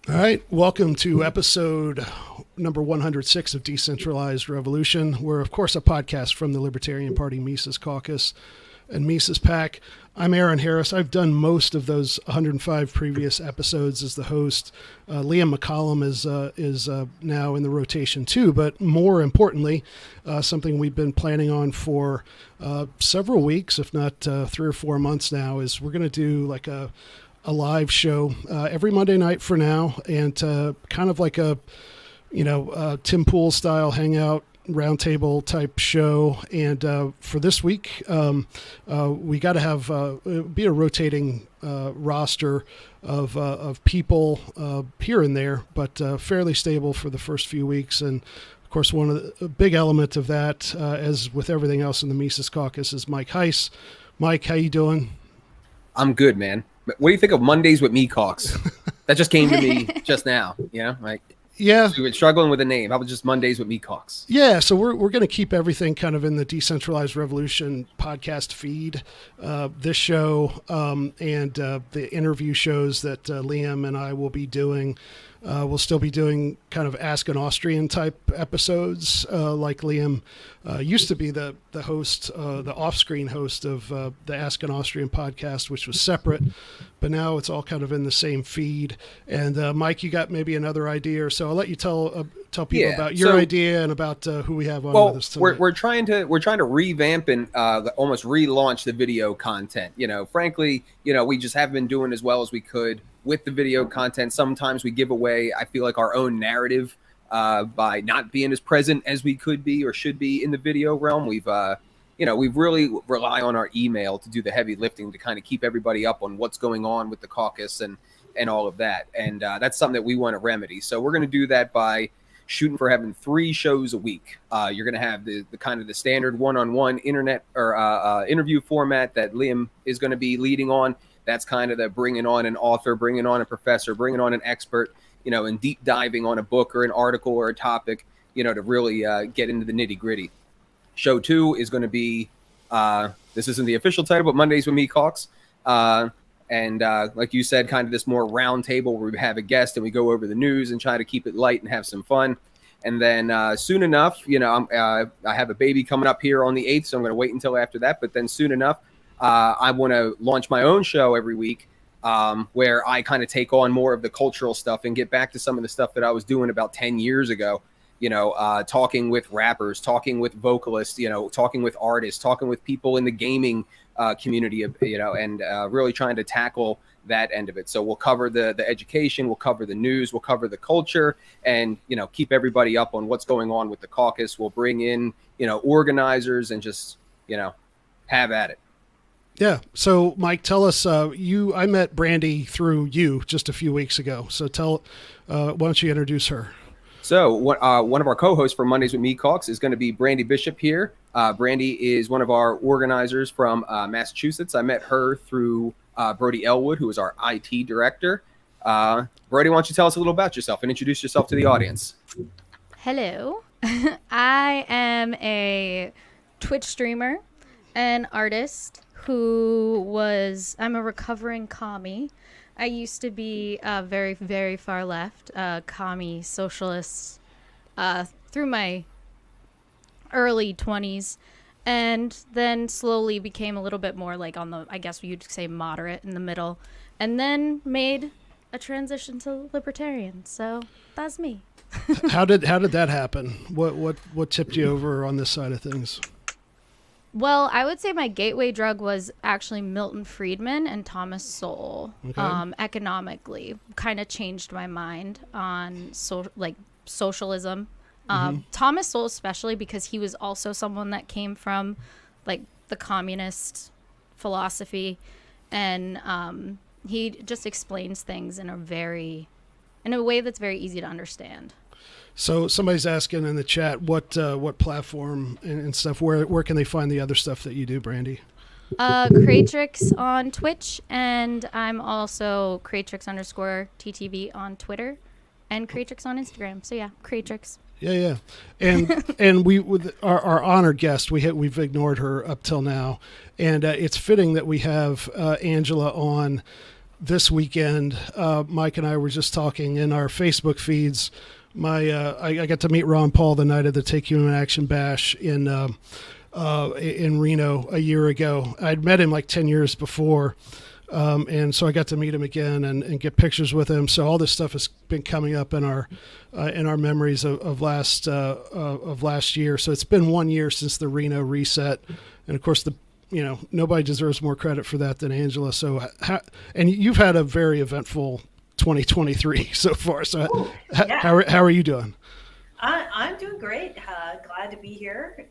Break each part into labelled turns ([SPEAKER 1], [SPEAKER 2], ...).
[SPEAKER 1] All right, welcome to episode number 106 of Decentralized Revolution. We're, of course, a podcast from the Libertarian Party Mises Caucus and Mises PAC. I'm Aaron Harris. I've done most of those 105 previous episodes as the host. Liam McCollum is now in the rotation too, but more importantly, something we've been planning on for several weeks, if not 3 or 4 months now, is we're going to do like a live show every Monday night for now, and kind of like a Tim Pool style hangout roundtable type show. And for this week, we got to have be a rotating roster of people here and there, but fairly stable for the first few weeks. And of course, one of the big element of that, as with everything else in the Mises Caucus, is Mike Heise. Mike, how you doing?
[SPEAKER 2] I'm good, man. What do you think of Mondays with Me Cox? That just came to me just now.
[SPEAKER 1] Yeah.
[SPEAKER 2] We've been struggling with a name. How about just Mondays with Me Cox?
[SPEAKER 1] Yeah, so we're going to keep everything kind of in the Decentralized Revolution podcast feed. This show and the interview shows that Liam and I will be doing. We'll still be doing kind of Ask an Austrian type episodes, like Liam used to be the host, the off-screen host of the Ask an Austrian podcast, which was separate, but now it's all kind of in the same feed. And Mike, you got maybe another idea or so. I'll let you tell people about your idea and about who we have on with us tonight.
[SPEAKER 2] We're trying to revamp and almost relaunch the video content. Frankly, we just haven't been doing as well as we could with the video content. Sometimes we give away, I feel like, our own narrative by not being as present as we could be or should be in the video realm. We've really rely on our email to do the heavy lifting to kind of keep everybody up on what's going on with the caucus and all of that. And that's something that we want to remedy. So we're going to do that by shooting for having 3 shows a week. You're going to have the kind of the standard one-on-one internet or interview format that Liam is going to be leading on. That's kind of the bringing on an author, bringing on a professor, bringing on an expert, and deep diving on a book or an article or a topic, to really get into the nitty gritty. Show 2 is going to be, this isn't the official title, but Mondays with Me Cox. And like you said, kind of this more round table where we have a guest and we go over the news and try to keep it light and have some fun. And then soon enough, I have a baby coming up here on the 8th, so I'm going to wait until after that. But then soon enough, I want to launch my own show every week where I kind of take on more of the cultural stuff and get back to some of the stuff that I was doing about 10 years ago, talking with rappers, talking with vocalists, talking with artists, talking with people in the gaming community, and really trying to tackle that end of it. So we'll cover the education, we'll cover the news, we'll cover the culture, and, keep everybody up on what's going on with the caucus. We'll bring in, organizers and just, have at it.
[SPEAKER 1] Yeah. So, Mike, tell us, I met Brandi through you just a few weeks ago. So why don't you introduce her?
[SPEAKER 2] So one of our co-hosts for Mondays with Me Cox is going to be Brandi Bishop here. Brandi is one of our organizers from Massachusetts. I met her through Brody Elwood, who is our IT director. Brody, why don't you tell us a little about yourself and introduce yourself to the audience?
[SPEAKER 3] Hello. I am a Twitch streamer, an artist I'm a recovering commie. I used to be very, very far left, commie socialist through my early 20s, and then slowly became a little bit more like on the, I guess you'd say, moderate in the middle, and then made a transition to libertarian. So that's me.
[SPEAKER 1] How did that happen? What tipped you over on this side of things?
[SPEAKER 3] Well, I would say my gateway drug was actually Milton Friedman and Thomas Sowell. Okay. Economically, kind of changed my mind on socialism. Thomas Sowell especially, because he was also someone that came from like the communist philosophy, and he just explains things in a way that's very easy to understand.
[SPEAKER 1] So somebody's asking in the chat what platform and stuff, where can they find the other stuff that you do, Brandi?
[SPEAKER 3] Creatrix on Twitch, and I'm also Creatrix_TTV on Twitter, and Creatrix on Instagram. So yeah, Creatrix.
[SPEAKER 1] Yeah, and we with our honored guest, we've ignored her up till now, and it's fitting that we have Angela on this weekend, Mike and I were just talking in our Facebook feeds. I got to meet Ron Paul the night of the Take Human Action Bash in Reno a year ago. I'd met him like 10 years before. And so I got to meet him again and get pictures with him. So all this stuff has been coming up in our memories of last year. So it's been 1 year since the Reno reset. And of course, nobody deserves more credit for that than Angela. So, and you've had a very eventful 2023 so far. So how are you doing?
[SPEAKER 4] I'm doing great. Glad to be here.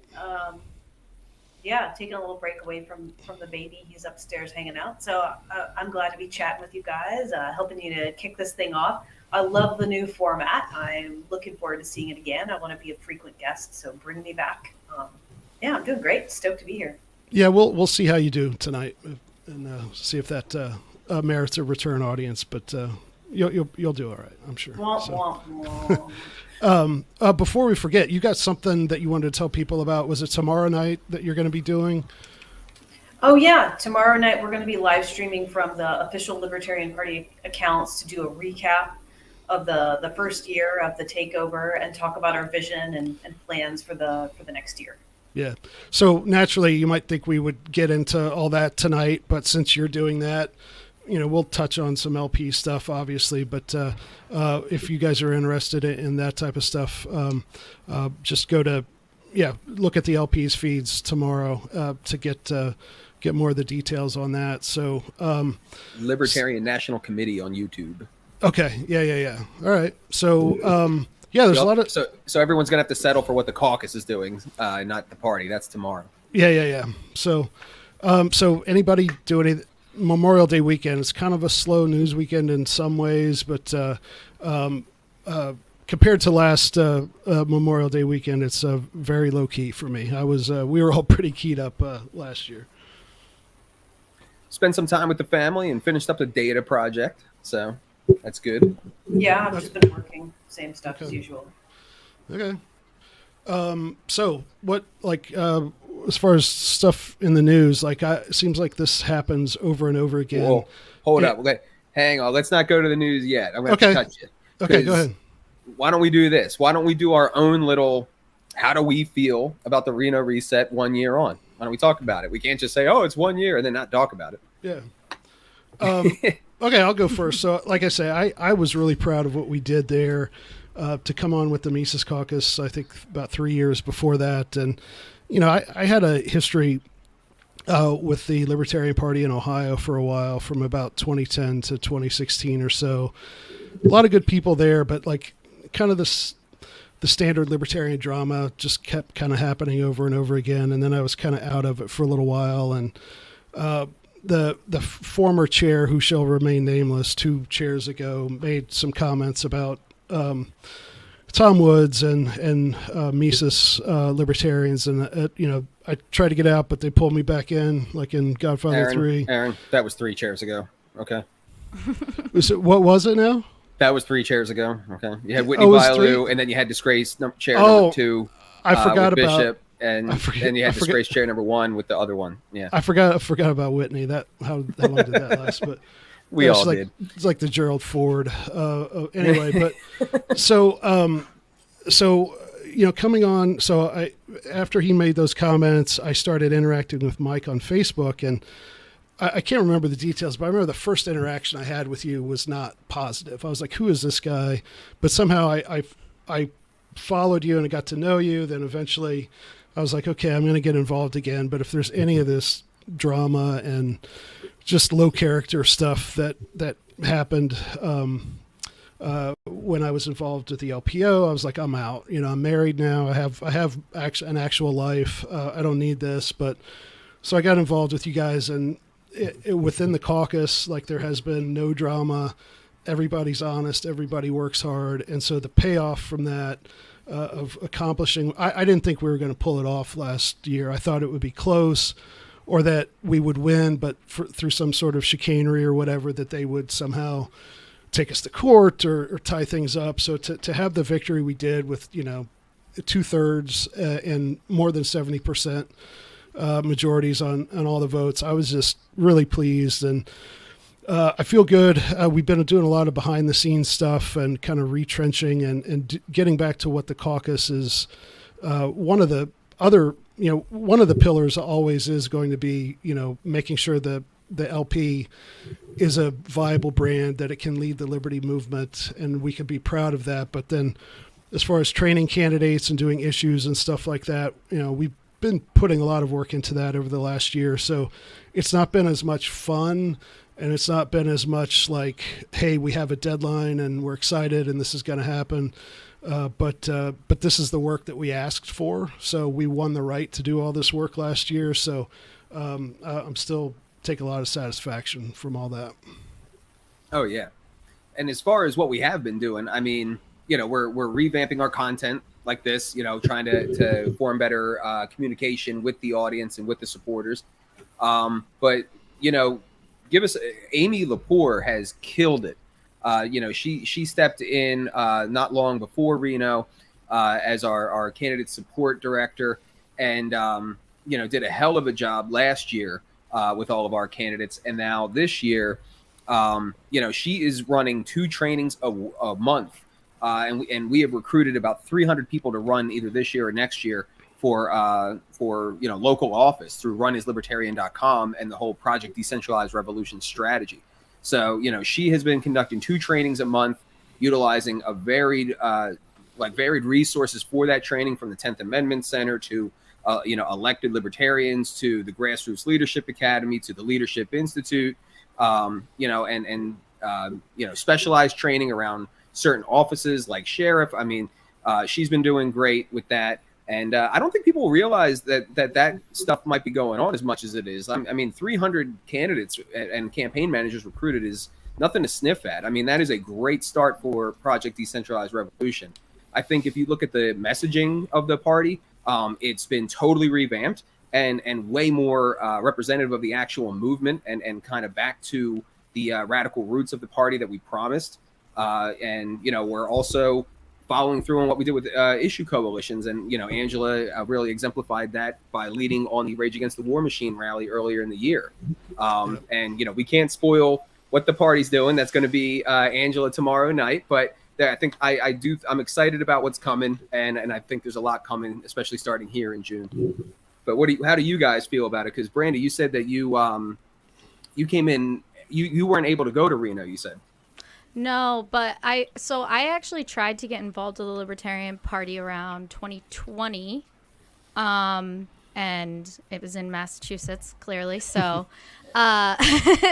[SPEAKER 4] Taking a little break away from the baby. He's upstairs hanging out. So I'm glad to be chatting with you guys, helping you to kick this thing off. I love the new format. I'm looking forward to seeing it again. I want to be a frequent guest, so bring me back. I'm doing great. Stoked to be here. Yeah,
[SPEAKER 1] we'll see how you do tonight and see if that merits a return audience. But you'll do all right, I'm sure. Before we forget, you got something that you wanted to tell people about. Was it tomorrow night that you're going to be doing?
[SPEAKER 4] Oh yeah, tomorrow night we're going to be live streaming from the official Libertarian Party accounts to do a recap of the first year of the takeover and talk about our vision and plans for the next year.
[SPEAKER 1] Yeah. So naturally, you might think we would get into all that tonight, but since you're doing that, we'll touch on some LP stuff, obviously, but if you guys are interested in that type of stuff, just go to, look at the LP's feeds tomorrow to get more of the details on that. So
[SPEAKER 2] Libertarian National Committee on YouTube.
[SPEAKER 1] Okay. Yeah. All right. So there's a lot of
[SPEAKER 2] so everyone's gonna have to settle for what the caucus is doing, not the party. That's tomorrow.
[SPEAKER 1] Yeah. So anybody do any Memorial Day weekend? It's kind of a slow news weekend in some ways, but compared to last Memorial Day weekend, it's very low key for me. We were all pretty keyed up last year.
[SPEAKER 2] Spent some time with the family and finished up the data project, so that's good.
[SPEAKER 4] Yeah, I've just been working, same stuff as usual.
[SPEAKER 1] Okay. So what, as far as stuff in the news, it seems like this happens over and over again.
[SPEAKER 2] Whoa, hold up. Hang on. Let's not go to the news yet. I'm going to have to touch it.
[SPEAKER 1] Okay, go ahead.
[SPEAKER 2] Why don't we do this? Why don't we do our own little, how do we feel about the Reno reset 1 year on? Why don't we talk about it? We can't just say, it's 1 year and then not talk about it.
[SPEAKER 1] Yeah. Okay, I'll go first. So like I say, I was really proud of what we did there to come on with the Mises Caucus, I think about 3 years before that. And, I had a history with the Libertarian Party in Ohio for a while, from about 2010 to 2016 or so. A lot of good people there, but kind of the standard libertarian drama just kept kind of happening over and over again. And then I was kind of out of it for a little while. And the former chair, who shall remain nameless, 2 chairs ago, made some comments about Tom Woods and Mises libertarians, and I tried to get out, but they pulled me back in, like in Godfather 3.
[SPEAKER 2] Aaron, that was 3 chairs ago. Okay.
[SPEAKER 1] What was it now?
[SPEAKER 2] That was 3 chairs ago. Okay. You had Whitney Bailu, and then you had disgrace chair number 2.
[SPEAKER 1] I forgot
[SPEAKER 2] with
[SPEAKER 1] about
[SPEAKER 2] Bishop, and then you had disgrace chair number 1 with the other one. Yeah.
[SPEAKER 1] I forgot about Whitney. How long did that last? But
[SPEAKER 2] we all did.
[SPEAKER 1] It's like the Gerald Ford. Anyway, but so coming on. So after he made those comments, I started interacting with Mike on Facebook, and I can't remember the details, but I remember the first interaction I had with you was not positive. I was like, who is this guy? But somehow I followed you and I got to know you. Then eventually I was like, okay, I'm going to get involved again. But if there's any of this drama and just low character stuff that happened when I was involved with the LPO, I was like, I'm out. I'm married now. I have an actual life. I don't need this. But so I got involved with you guys, and within the caucus, there has been no drama. Everybody's honest. Everybody works hard. And so the payoff from that of accomplishing, I didn't think we were going to pull it off last year. I thought it would be close, or that we would win, but through some sort of chicanery or whatever, that they would somehow take us to court or tie things up. So to have the victory we did with, 2/3 and more than 70% majorities on all the votes, I was just really pleased. And I feel good. We've been doing a lot of behind the scenes stuff and kind of retrenching and getting back to what the caucus is. One of the other, one of the pillars always is going to be, making sure that the LP is a viable brand, that it can lead the liberty movement, and we can be proud of that. But then as far as training candidates and doing issues and stuff like that, we've been putting a lot of work into that over the last year. So it's not been as much fun, and it's not been as much like, hey, we have a deadline and we're excited and this is going to happen. But this is the work that we asked for. So we won the right to do all this work last year. So I'm still take a lot of satisfaction from all that.
[SPEAKER 2] Oh yeah. And as far as what we have been doing, I mean, we're revamping our content like this, trying to form better communication with the audience and with the supporters. But, give us, Amy Lepore has killed it. She stepped in not long before Reno as our candidate support director, and, did a hell of a job last year with all of our candidates. And now this year, she is running 2 trainings a month. And we have recruited about 300 people to run either this year or next year for local office through runislibertarian.com and the whole Project Decentralized Revolution strategy. So, she has been conducting 2 trainings a month, utilizing a varied resources for that training, from the 10th Amendment Center to, elected libertarians, to the Grassroots Leadership Academy, to the Leadership Institute, specialized training around certain offices like sheriff. I mean, she's been doing great with that. And I don't think people realize that stuff might be going on as much as it is. I mean, 300 candidates and campaign managers recruited is nothing to sniff at. I mean, that is a great start for Project Decentralized Revolution. I think if you look at the messaging of the party, it's been totally revamped and way more representative of the actual movement and kind of back to the radical roots of the party that we promised. And we're also following through on what we did with issue coalitions. And, Angela really exemplified that by leading on the Rage Against the War Machine rally earlier in the year. And, we can't spoil what the party's doing. That's going to be Angela tomorrow night. But I think I'm excited about what's coming. And I think there's a lot coming, especially starting here in June. But how do you guys feel about it? Because Brandi, you said that you came in, you weren't able to go to Reno, you said.
[SPEAKER 3] No, but I actually tried to get involved with the Libertarian Party around 2020, and it was in Massachusetts, clearly. So, and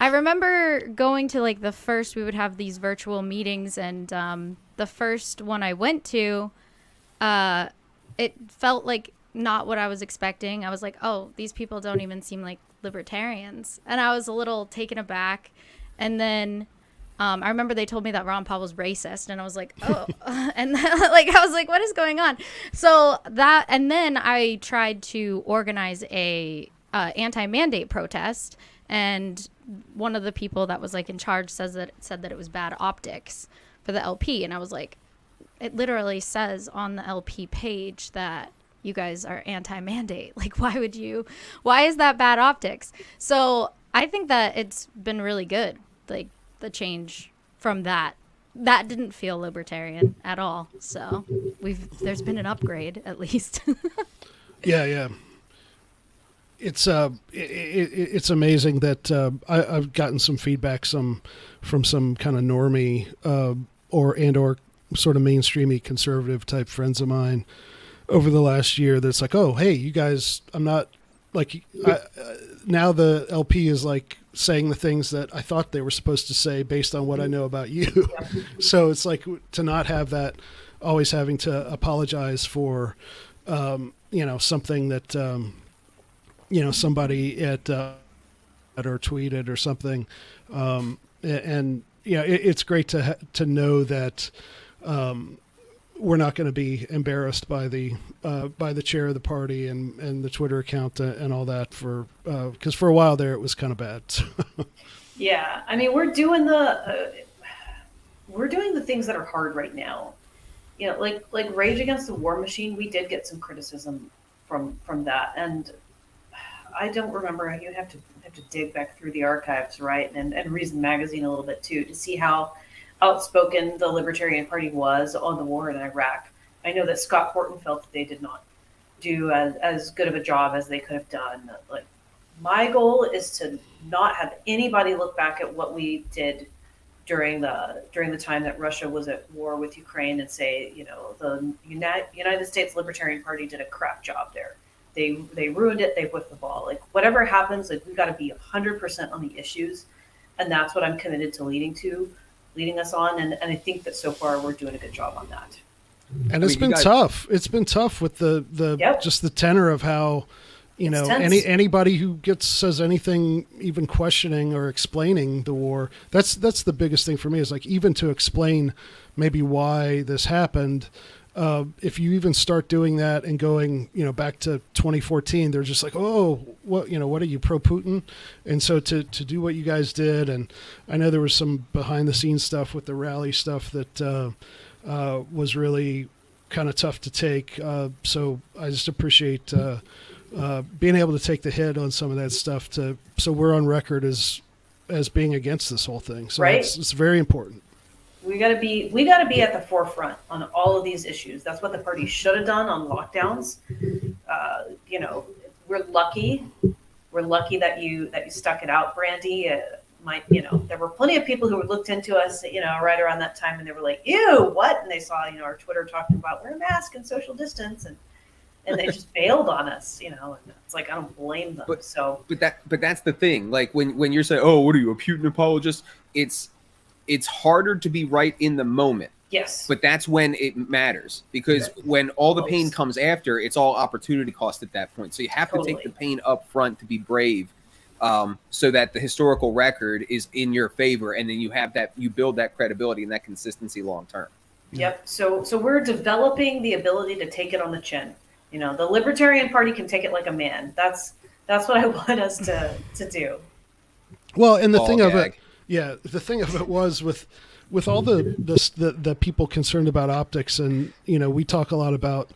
[SPEAKER 3] I remember going to like the first, we would have these virtual meetings, and the first one I went to, it felt like not what I was expecting. I was like, oh, these people don't even seem like libertarians, and I was a little taken aback. And then I remember they told me that Ron Paul was racist, and I was like, oh, and I was like, what is going on? So that, and then I tried to organize a anti-mandate protest, and one of the people that was like in charge said that it was bad optics for the LP, and I was like, it literally says on the LP page that you guys are anti-mandate. Like, why is that bad optics? So I think that it's been really good, like the change from that didn't feel libertarian at all. So there's been an upgrade at least.
[SPEAKER 1] Yeah. It's amazing that I've gotten some feedback from some kind of normie or sort of mainstreamy conservative type friends of mine over the last year. That's like, oh, hey, you guys, I'm not like now the LP is like saying the things that I thought they were supposed to say based on what I know about you. So it's like to not have that, always having to apologize for, something that, somebody at or tweeted or something. It's great to know that we're not going to be embarrassed by the chair of the party and the Twitter account and all that because for a while there it was kind of bad.
[SPEAKER 4] Yeah, I mean we're doing the things that are hard right now. Like Rage Against the War Machine, we did get some criticism from that, and I don't remember. You have to dig back through the archives, right, and Reason Magazine a little bit too, to see how outspoken the Libertarian Party was on the war in Iraq. I know that Scott Horton felt that they did not do as good of a job as they could have done. Like, my goal is to not have anybody look back at what we did during the time that Russia was at war with Ukraine and say, the United States Libertarian Party did a crap job there. They ruined it. They whipped the ball. Like, whatever happens, like, we've got to be 100% on the issues, and that's what I'm committed to leading us on. And I think that so far we're doing a good job on that.
[SPEAKER 1] And it's been tough. It's been tough with the just the tenor of how, anybody who says anything, even questioning or explaining the war, that's the biggest thing for me, is like, even to explain maybe why this happened. If you even start doing that and going, back to 2014, they're just like, oh, what are you, pro Putin? And so to do what you guys did, and I know there was some behind the scenes stuff with the rally stuff that was really kind of tough to take. So I just appreciate being able to take the hit on some of that stuff, so we're on record as being against this whole thing. So
[SPEAKER 4] right.
[SPEAKER 1] It's very important. We
[SPEAKER 4] got to be at the forefront on all of these issues. That's what the party should have done on lockdowns. We're lucky that you stuck it out, Brandi. There were plenty of people who looked into us, right around that time, and they were like, "Ew, what?" And they saw, our Twitter talking about wear a mask and social distance, and they just bailed on us, and it's like, I don't blame them.
[SPEAKER 2] But that's the thing. Like, when you're saying, "Oh, what are you, a Putin apologist?" It's harder to be right in the moment.
[SPEAKER 4] Yes.
[SPEAKER 2] But that's when it matters, because when all the pain comes after, it's all opportunity cost at that point. So you have to take the pain up front to be brave, so that the historical record is in your favor, and then you build that credibility and that consistency long term.
[SPEAKER 4] Yep. So we're developing the ability to take it on the chin. The Libertarian Party can take it like a man. That's what I want us to do.
[SPEAKER 1] Well, and the thing of it was with all the people concerned about optics, and we talk a lot about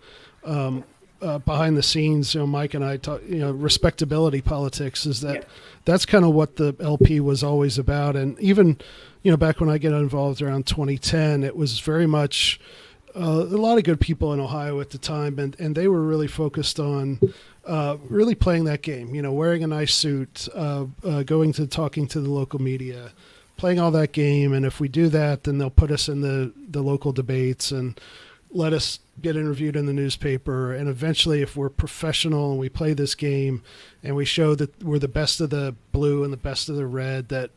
[SPEAKER 1] behind the scenes. Mike and I talk. Respectability politics is that's kind of what the LP was always about, and even back when I got involved around 2010, it was very much a lot of good people in Ohio at the time, and they were really focused on really playing that game. Wearing a nice suit, going to talking to the local media, playing all that game, and if we do that, then they'll put us in the local debates and let us get interviewed in the newspaper. And eventually, if we're professional and we play this game and we show that we're the best of the blue and the best of the red, that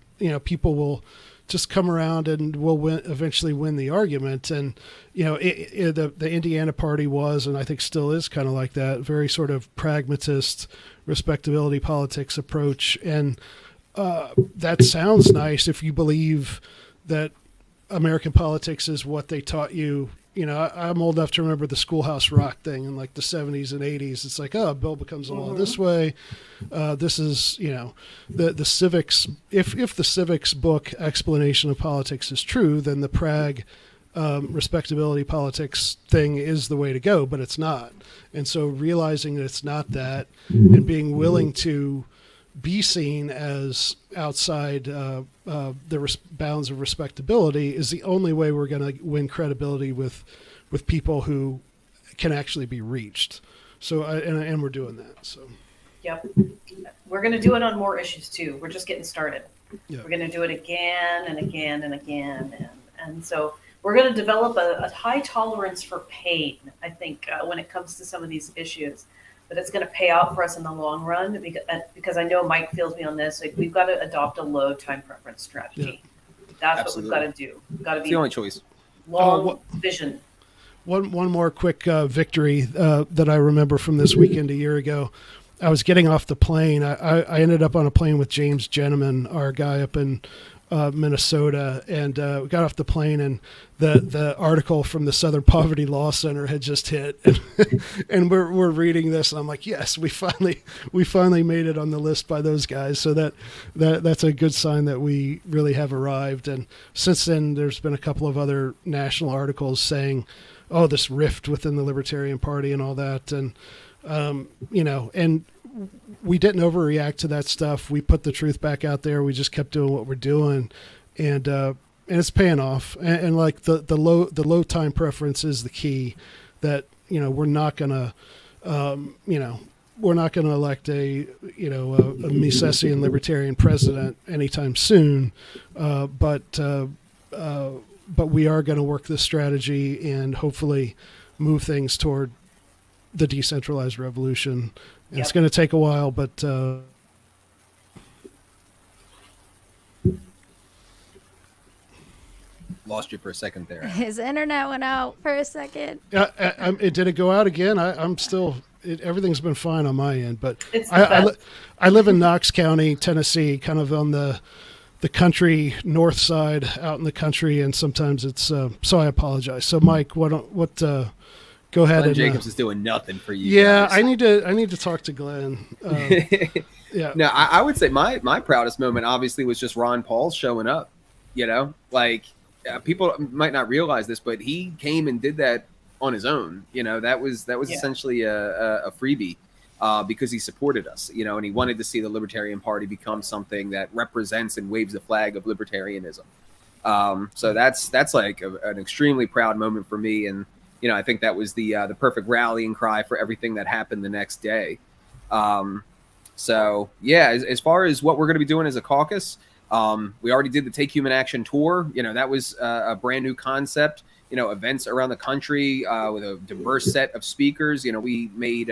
[SPEAKER 1] people will just come around and will eventually win the argument. And the Indiana party was, and I think still is, kind of like that, very sort of pragmatist respectability politics approach. And that sounds nice if you believe that American politics is what they taught you. I'm old enough to remember the Schoolhouse Rock thing in like the 70s and 80s. It's like, a bill becomes a law this way. This is, the civics. If the civics book explanation of politics is true, then the Prague respectability politics thing is the way to go, but it's not. And so realizing that it's not that, and being willing to be seen as outside the bounds of respectability is the only way we're going to win credibility with people who can actually be reached. So, and we're doing that. So,
[SPEAKER 4] yep, we're going to do it on more issues too. We're just getting started. Yep. We're going to do it again and again and again, and so we're going to develop a high tolerance for pain, I think, when it comes to some of these issues. But it's going to pay out for us in the long run, because I know Mike feels me on this. Like, we've got to adopt a low time preference strategy. Yeah. That's Absolutely. What we've got to do. We've got to be
[SPEAKER 2] the only choice.
[SPEAKER 4] Long vision.
[SPEAKER 1] One more quick victory that I remember from this weekend a year ago. I was getting off the plane. I ended up on a plane with James Gentleman, our guy up in Minnesota, and we got off the plane, and the article from the Southern Poverty Law Center had just hit, and we're reading this, and I'm like, yes, we finally made it on the list by those guys. So that's a good sign that we really have arrived. And since then, there's been a couple of other national articles saying, oh, this rift within the Libertarian Party and all that, and And we didn't overreact to that stuff. We put the truth back out there. We just kept doing what we're doing, and it's paying off. And like the low time preference is the key. That we're not gonna we're not going to elect a Misesian libertarian president anytime soon, but we are going to work this strategy and hopefully move things toward the decentralized revolution. And It's going to take a while, but
[SPEAKER 2] lost you for a second there.
[SPEAKER 3] His internet went out for a second.
[SPEAKER 1] Did it go out again? I'm still. Everything's been fine on my end, but I live in Knox County, Tennessee, kind of on the country north side, out in the country, and sometimes it's so I apologize. So Mike, go ahead.
[SPEAKER 2] Glenn Jacobs is doing nothing for you.
[SPEAKER 1] Yeah,
[SPEAKER 2] guys.
[SPEAKER 1] I need to talk to Glenn. Yeah.
[SPEAKER 2] No, I would say my proudest moment obviously was just Ron Paul showing up. People might not realize this, but he came and did that on his own. That was essentially a freebie because he supported us, and he wanted to see the Libertarian Party become something that represents and waves the flag of libertarianism. So that's like an extremely proud moment for me. And, I think that was the perfect rallying cry for everything that happened the next day. So yeah, as far as what we're going to be doing as a caucus, we already did the Take Human Action tour. That was a brand new concept. Events around the country with a diverse set of speakers. We made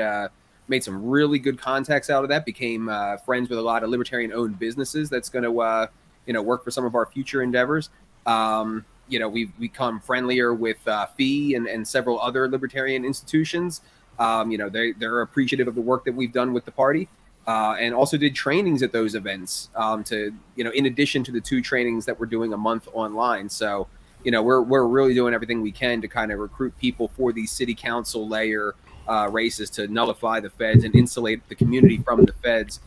[SPEAKER 2] some really good contacts out of that. Became friends with a lot of libertarian-owned businesses. That's going to work for some of our future endeavors. We've become friendlier with FEE and several other libertarian institutions. They're appreciative of the work that we've done with the party. And also did trainings at those events in addition to the 2 trainings that we're doing a month online. So, we're really doing everything we can to kind of recruit people for these city council layer races to nullify the feds and insulate the community from the feds.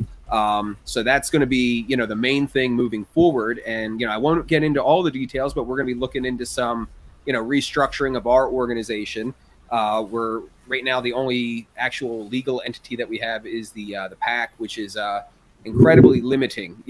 [SPEAKER 2] So that's going to be, the main thing moving forward. And, I won't get into all the details, but we're going to be looking into some, restructuring of our organization. We're right now the only actual legal entity that we have is the PAC, which is incredibly limiting.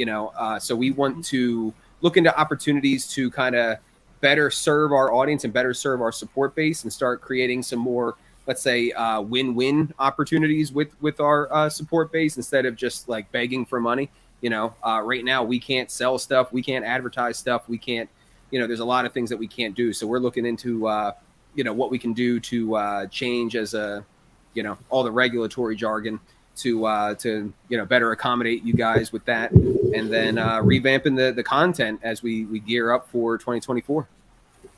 [SPEAKER 2] So we want to look into opportunities to kind of better serve our audience and better serve our support base and start creating some more, let's say, win-win opportunities with our support base instead of just like begging for money. Right now we can't sell stuff, we can't advertise stuff, we can't. There's a lot of things that we can't do. So we're looking into what we can do to change as all the regulatory jargon to better accommodate you guys with that, and then revamping the content as we gear up for 2024.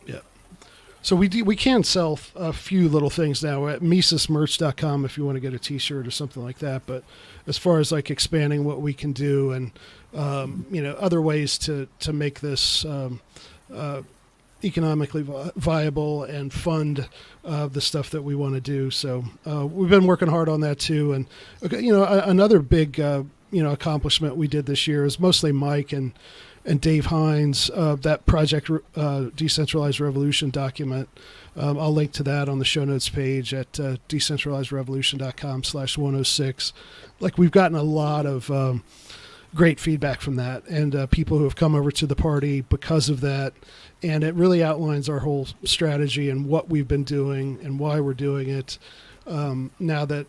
[SPEAKER 1] Yeah. So we can sell a few little things now at misesmerch.com if you want to get a t-shirt or something like that. But as far as like expanding what we can do and other ways to make this economically viable and fund the stuff that we want to do. So we've been working hard on that too. And another big accomplishment we did this year is mostly Mike and Dave Hines, that Project Decentralized Revolution document. I'll link to that on the show notes page at decentralizedrevolution.com/106. Like, we've gotten a lot of great feedback from that, and people who have come over to the party because of that. And it really outlines our whole strategy and what we've been doing and why we're doing it now that,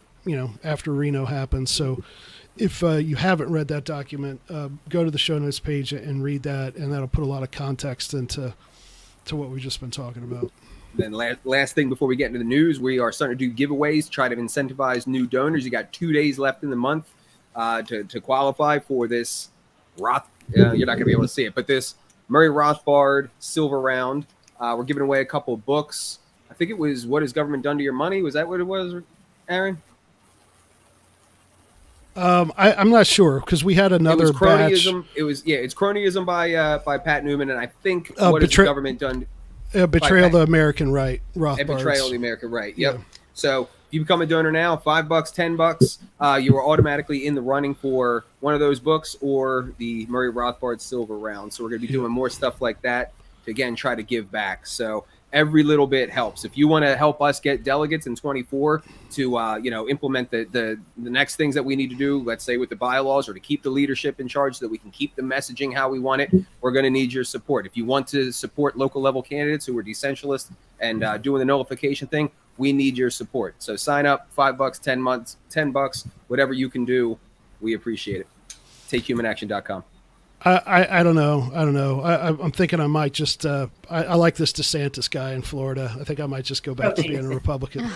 [SPEAKER 1] after Reno happened. So if you haven't read that document, go to the show notes page and read that, and that'll put a lot of context into what we've just been talking about.
[SPEAKER 2] Then last thing before we get into the news, we are starting to do giveaways, try to incentivize new donors. You got 2 days left in the month to qualify for this Roth. You're not going to be able to see it, but this Murray Rothbard Silver Round. We're giving away a couple of books. I think it was What Has Government Done to Your Money? Was that what it was, Aaron?
[SPEAKER 1] I'm not sure because we had another batch.
[SPEAKER 2] It's Cronyism by Pat Newman, and I think What Has the Government Done?
[SPEAKER 1] Betrayal of the American Right, Rothbard.
[SPEAKER 2] Betrayal of the American Right. Yep. Yeah. So if you become a donor now, $5, $10, you are automatically in the running for one of those books or the Murray Rothbard Silver Round. So we're going to be doing more stuff like that to, again, try to give back. So Every little bit helps. If you want to help us get delegates in 24 to, implement the next things that we need to do, let's say with the bylaws, or to keep the leadership in charge so that we can keep the messaging how we want it, we're going to need your support. If you want to support local level candidates who are decentralists and doing the nullification thing, we need your support. So sign up, $5, 10 months, $10, whatever you can do. We appreciate it. TakeHumanAction.com.
[SPEAKER 1] I don't know. I'm thinking I might just. I like this DeSantis guy in Florida. I think I might just go back to being a Republican.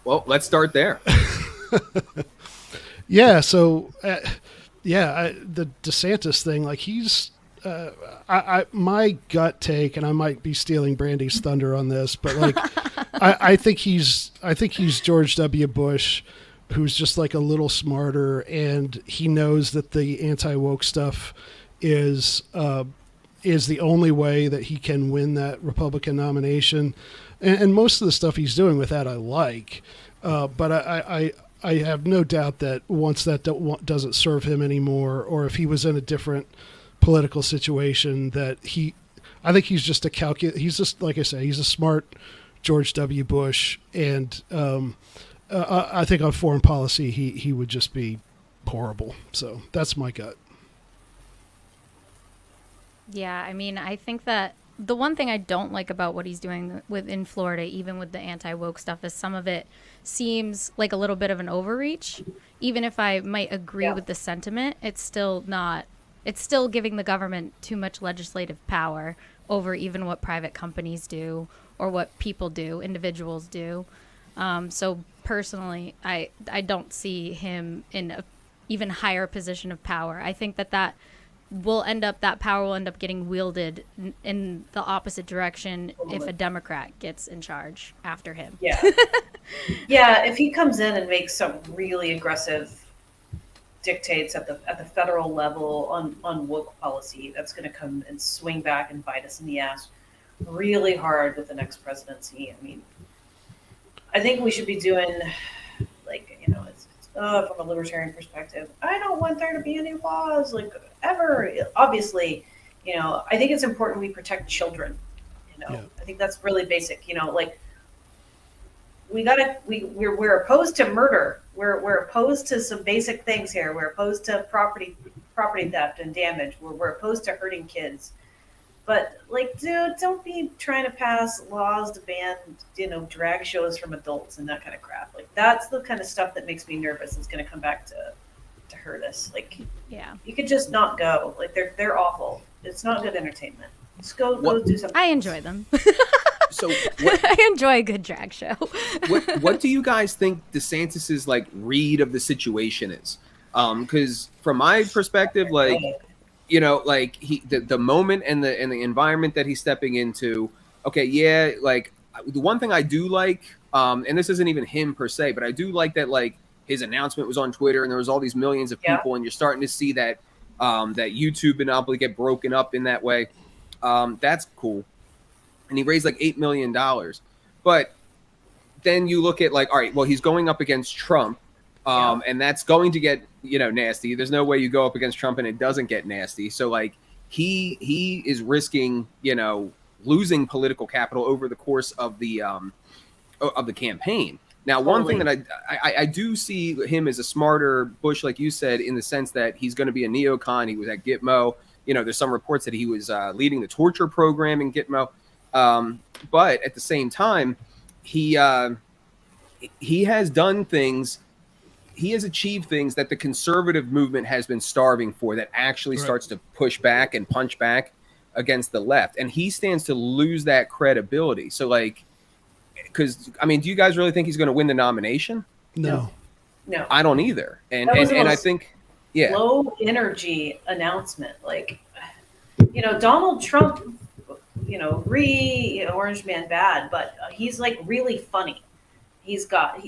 [SPEAKER 2] Well, let's start there.
[SPEAKER 1] Yeah. So, the DeSantis thing, like he's. My gut take, and I might be stealing Brandi's thunder on this, but like, I think he's George W. Bush, who's just like a little smarter, and he knows that the anti-woke stuff is the only way that he can win that Republican nomination. And most of the stuff he's doing with that I like, but I have no doubt that once that doesn't serve him anymore, or if he was in a different political situation, that I think he's just he's just, like I say, he's a smart George W. Bush, and I think on foreign policy, he would just be horrible. So that's my gut.
[SPEAKER 3] Yeah, I mean, I think that the one thing I don't like about what he's doing in Florida, even with the anti-woke stuff, is some of it seems like a little bit of an overreach. Even if I might agree with the sentiment, it's still giving the government too much legislative power over even what private companies do or what people do, individuals do. So personally, I don't see him in a even higher position of power. I think that power will end up getting wielded in the opposite direction if a Democrat gets in charge after him.
[SPEAKER 4] Yeah. Yeah, if he comes in and makes some really aggressive dictates at the federal level on woke policy, that's going to come and swing back and bite us in the ass really hard with the next presidency. I mean, I think we should be doing, like, from a libertarian perspective, I don't want there to be any laws, like, ever. Obviously, I think it's important we protect children. I think that's really basic. Like, we're opposed to murder. We're opposed to some basic things here. We're opposed to property theft and damage. We're opposed to hurting kids. But, like, dude, don't be trying to pass laws to ban, drag shows from adults and that kind of crap. Like, that's the kind of stuff that makes me nervous. It's going to come back to hurt us. Like,
[SPEAKER 3] yeah,
[SPEAKER 4] you could just not go. Like, they're awful. It's not good entertainment. Just go do something.
[SPEAKER 3] I enjoy them.
[SPEAKER 2] So
[SPEAKER 3] I enjoy a good drag show.
[SPEAKER 2] What do you guys think DeSantis's like read of the situation is? Because from my perspective, like, like the moment and the environment that he's stepping into. Okay, yeah, like the one thing I do like, and this isn't even him per se, but I do like that, like, his announcement was on Twitter and there was all these millions of people, and you're starting to see that that YouTube monopoly get broken up in that way. That's cool. And he raised like $8 million. But then you look at, like, all right, well, he's going up against Trump, and that's going to get, nasty. There's no way you go up against Trump and it doesn't get nasty. So, like, he is risking, losing political capital over the course of the campaign. Now, one thing that I do see him as a smarter Bush, like you said, in the sense that he's going to be a neocon. He was at Gitmo. There's some reports that he was leading the torture program in Gitmo. But at the same time, he has done things. He has achieved things that the conservative movement has been starving for, that actually starts to push back and punch back against the left. And he stands to lose that credibility. So, like, because, I mean, do you guys really think he's going to win the nomination?
[SPEAKER 1] No.
[SPEAKER 2] I don't either. And I think,
[SPEAKER 4] low energy announcement. Like, Donald Trump, Orange Man bad, but he's like really funny. He's got,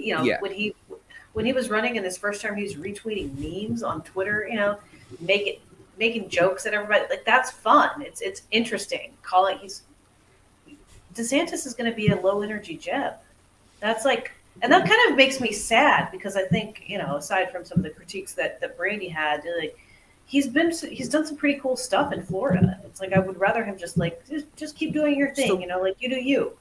[SPEAKER 4] when he was running in his first term, he was retweeting memes on Twitter, making jokes at everybody. Like, that's fun. It's interesting. DeSantis is going to be a low energy Jeb. That's like, and that kind of makes me sad, because I think, aside from some of the critiques that Brandi had, like, he's done some pretty cool stuff in Florida. It's like I would rather him just keep doing your thing,
[SPEAKER 2] So-
[SPEAKER 4] you know, like you do you.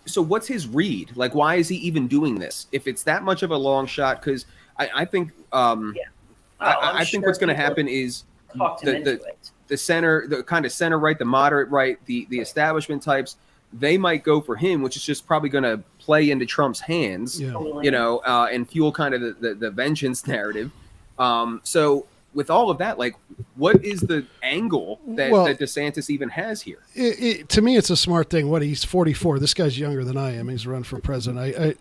[SPEAKER 2] So what's his read? Like, why is he even doing this? If it's that much of a long shot, because I think I think what's going to happen is
[SPEAKER 4] Talked him into it.
[SPEAKER 2] the center, the kind of center right, the moderate right, the establishment types, they might go for him, which is just probably going to play into Trump's hands,
[SPEAKER 1] Yeah.
[SPEAKER 4] Totally.
[SPEAKER 2] you know, and fuel kind of the vengeance narrative. So with all of that, like, what is the angle that DeSantis even has here?
[SPEAKER 1] To me, it's a smart thing. He's 44. This guy's younger than I am. He's run for president.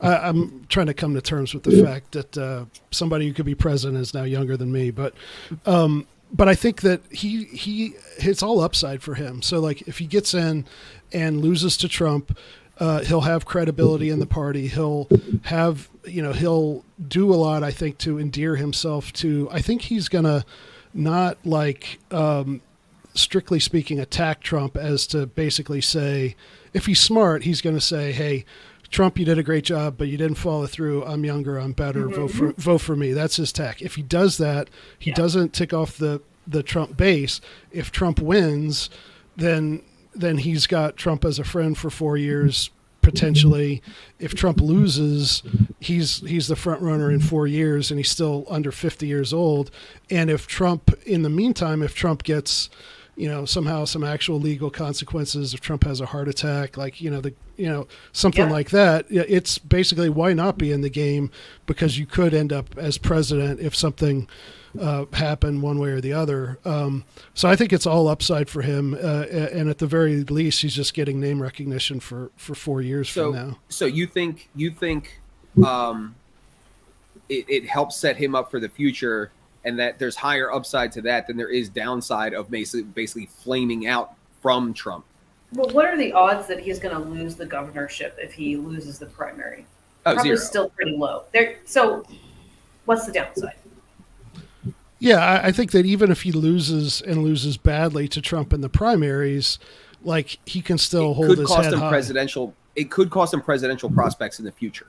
[SPEAKER 1] I'm trying to come to terms with the fact that somebody who could be president is now younger than me. But I think that it's all upside for him. So, like, if he gets in and loses to Trump, he'll have credibility in the party. He'll have, he'll do a lot, I think, to endear himself to, I think he's going to not like, strictly speaking, attack Trump as to basically say, if he's smart, he's going to say, hey, Trump, you did a great job, but you didn't follow through. I'm younger. I'm better. Vote for me. That's his tack. If he does that, he doesn't tick off the Trump base. If Trump wins, then he's got Trump as a friend for 4 years, potentially. If Trump loses, he's the front runner in 4 years, and he's still under 50 years old. And if Trump, in the meantime, if Trump gets, somehow some actual legal consequences, if Trump has a heart attack, like, something like that, it's basically, why not be in the game? Because you could end up as president if something happen one way or the other. So I think it's all upside for him. And at the very least, he's just getting name recognition for 4 years from now.
[SPEAKER 2] So you think it helps set him up for the future, and that there's higher upside to that than there is downside of basically flaming out from Trump?
[SPEAKER 4] Well, what are the odds that he's going to lose the governorship if he loses the primary? Probably
[SPEAKER 2] 0.
[SPEAKER 4] still pretty low. So what's the downside?
[SPEAKER 1] Yeah, I think that even if he loses badly to Trump in the primaries, like, he can still hold his head high.
[SPEAKER 2] It could cost him presidential prospects in the future.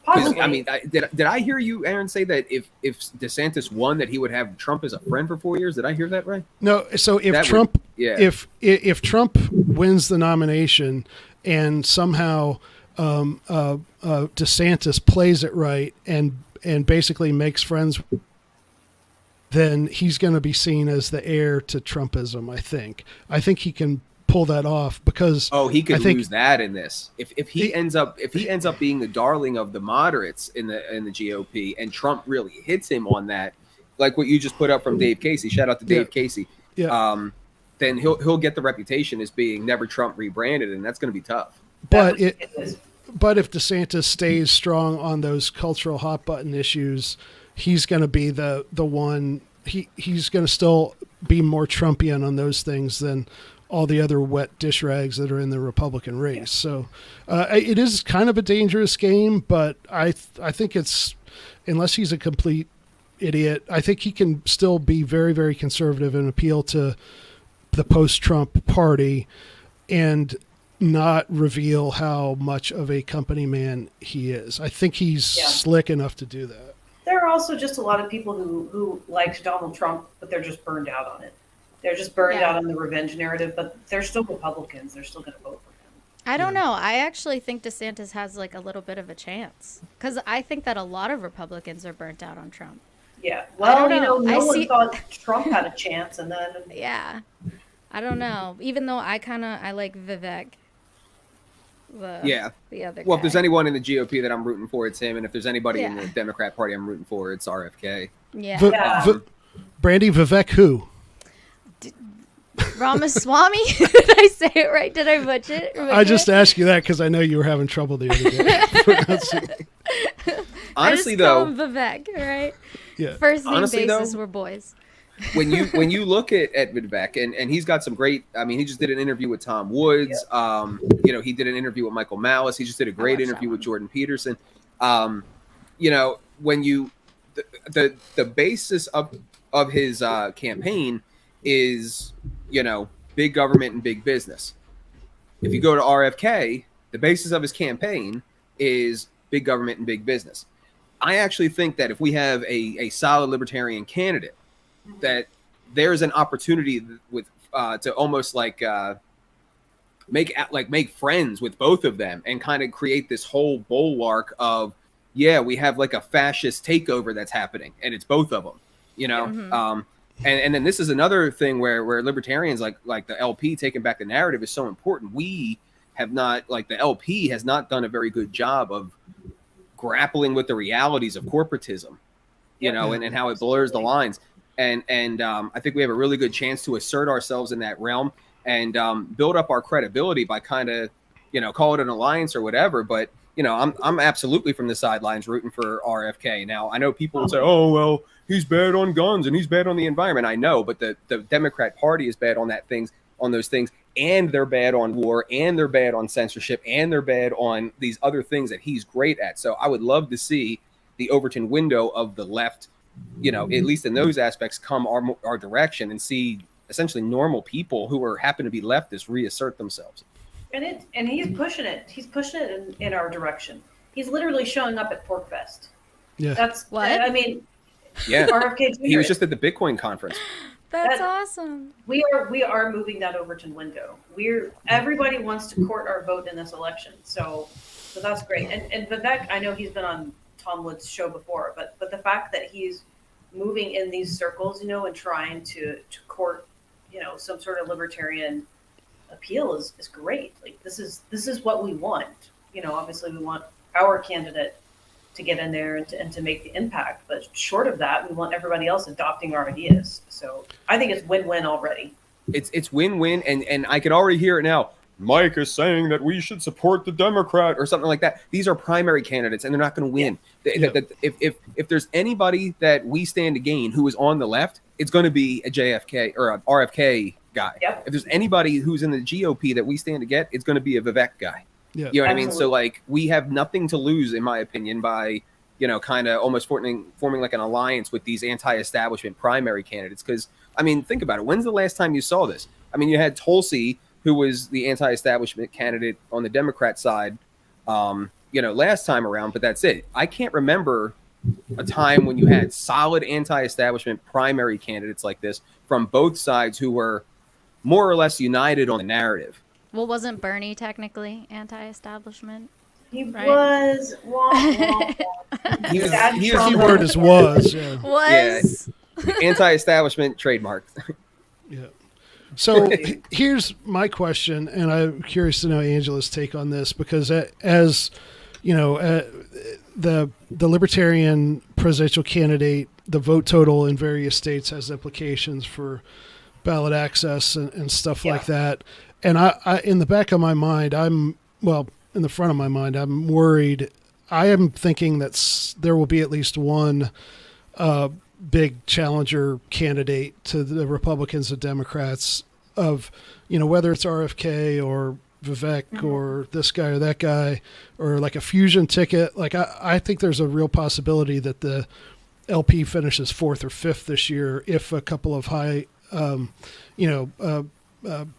[SPEAKER 4] Possibly.
[SPEAKER 2] I mean, did I hear you, Aaron, say that if DeSantis won, that he would have Trump as a friend for 4 years? Did I hear that right?
[SPEAKER 1] No. So if if Trump wins the nomination and somehow DeSantis plays it right and basically makes friends, then he's going to be seen as the heir to Trumpism. I think he can pull that off, because
[SPEAKER 2] he could lose that in this. If he ends up being the darling of the moderates in the GOP, and Trump really hits him on that, like what you just put up from Dave Casey. Shout out to Dave Casey. Yeah. Then he'll get the reputation as being never Trump rebranded, and that's going to be tough.
[SPEAKER 1] But if DeSantis stays strong on those cultural hot button issues, he's going to be the one. He's going to still be more Trumpian on those things than all the other wet dish rags that are in the Republican race. So it is kind of a dangerous game, but I think it's, unless he's a complete idiot, I think he can still be very, very conservative and appeal to the post-Trump party and not reveal how much of a company man he is. I think he's slick enough to do that.
[SPEAKER 4] There are also just a lot of people who liked Donald Trump, but they're just burned out on it. They're just burned out on the revenge narrative, but they're still Republicans. They're still going to vote for him.
[SPEAKER 3] I don't know. I actually think DeSantis has like a little bit of a chance, because I think that a lot of Republicans are burnt out on Trump.
[SPEAKER 4] Yeah. Well, no one thought Trump had a chance, and then
[SPEAKER 3] yeah, I don't know. Even though I like Vivek. The other guy.
[SPEAKER 2] Well, if there's anyone in the GOP that I'm rooting for, it's him, and if there's anybody in the Democrat Party I'm rooting for, it's RFK.
[SPEAKER 3] Yeah.
[SPEAKER 1] Brandi, Vivek who?
[SPEAKER 3] Ramaswamy? Did I say it right? Did I butcher it?
[SPEAKER 1] I just asked you that because I know you were having trouble the other day pronouncing it.
[SPEAKER 2] Honestly,
[SPEAKER 3] call him Vivek, right?
[SPEAKER 1] Yeah.
[SPEAKER 3] First name basis, we're boys.
[SPEAKER 2] when you look at Vivek, and he's got some great, I mean, he just did an interview with Tom Woods. He did an interview with Michael Malice. He just did a great interview with Jordan Peterson. When you the basis of his campaign is, big government and big business. If you go to RFK, the basis of his campaign is big government and big business. I actually think that if we have a solid libertarian candidate, that there's an opportunity with to almost like make friends with both of them and kind of create this whole bulwark of, yeah, we have like a fascist takeover that's happening, and it's both of them, you know. And then this is another thing where libertarians like the LP taking back the narrative is so important. We have not, like the LP has not done a very good job of grappling with the realities of corporatism, you know, and how it blurs the lines. And I think we have a really good chance to assert ourselves in that realm and build up our credibility by kind of, you know, call it an alliance or whatever. But, you know, I'm absolutely from the sidelines rooting for RFK. Now, I know people would say, oh, well, he's bad on guns and he's bad on the environment. I know, but the Democrat Party is bad on those things. And they're bad on war, and they're bad on censorship, and they're bad on these other things that he's great at. So I would love to see the Overton window of the left, you know, at least in those aspects, come our direction and see essentially normal people who happen to be leftists reassert themselves.
[SPEAKER 4] And he's pushing it. He's pushing it in our direction. He's literally showing up at Pork Fest.
[SPEAKER 3] What?
[SPEAKER 4] I mean,
[SPEAKER 2] yeah.
[SPEAKER 4] RFK Jr.
[SPEAKER 2] He was just at the Bitcoin conference.
[SPEAKER 3] That's awesome.
[SPEAKER 4] We are moving that Overton window. Everybody wants to court our vote in this election. So that's great. And Vivek, I know he's been on Tom Wood's show before, but the fact that he's moving in these circles, you know, and trying to court, you know, some sort of libertarian appeal is great. Like this is what we want. You know, obviously we want our candidate to get in there and to make the impact, but short of that, we want everybody else adopting our ideas. So I think it's win-win already.
[SPEAKER 2] It's win-win, and I could already hear it now. Mike is saying that we should support the Democrat or something like that. These are primary candidates, and they're not going to win. Yeah. If there's anybody that we stand to gain who is on the left, it's going to be a JFK or a RFK guy. Yep. If there's anybody who's in the GOP that we stand to get, it's going to be a Vivek guy. Yeah. You know what I mean? So like we have nothing to lose, in my opinion, by, you know, kind of almost forming like an alliance with these anti-establishment primary candidates. Because, I mean, think about it. When's the last time you saw this? I mean, you had Tulsi, who was the anti-establishment candidate on the Democrat side, you know, last time around, but that's it. I can't remember a time when you had solid anti-establishment primary candidates like this from both sides who were more or less united on the narrative.
[SPEAKER 3] Well, wasn't Bernie technically anti-establishment?
[SPEAKER 4] He was.
[SPEAKER 1] Keyword is was. Yeah.
[SPEAKER 3] Was.
[SPEAKER 2] Yeah. Anti-establishment trademark. Yeah.
[SPEAKER 1] So here's my question, and I'm curious to know Angela's take on this, because as you know, the Libertarian presidential candidate, the vote total in various states has implications for ballot access and stuff like that. And I, in the back of my mind, in the front of my mind, I'm worried. I am thinking that there will be at least one big challenger candidate to the Republicans and Democrats, of, you know, whether it's RFK or Vivek or this guy or that guy, or like a fusion ticket. Like I think there's a real possibility that the LP finishes 4th or 5th this year if a couple of high,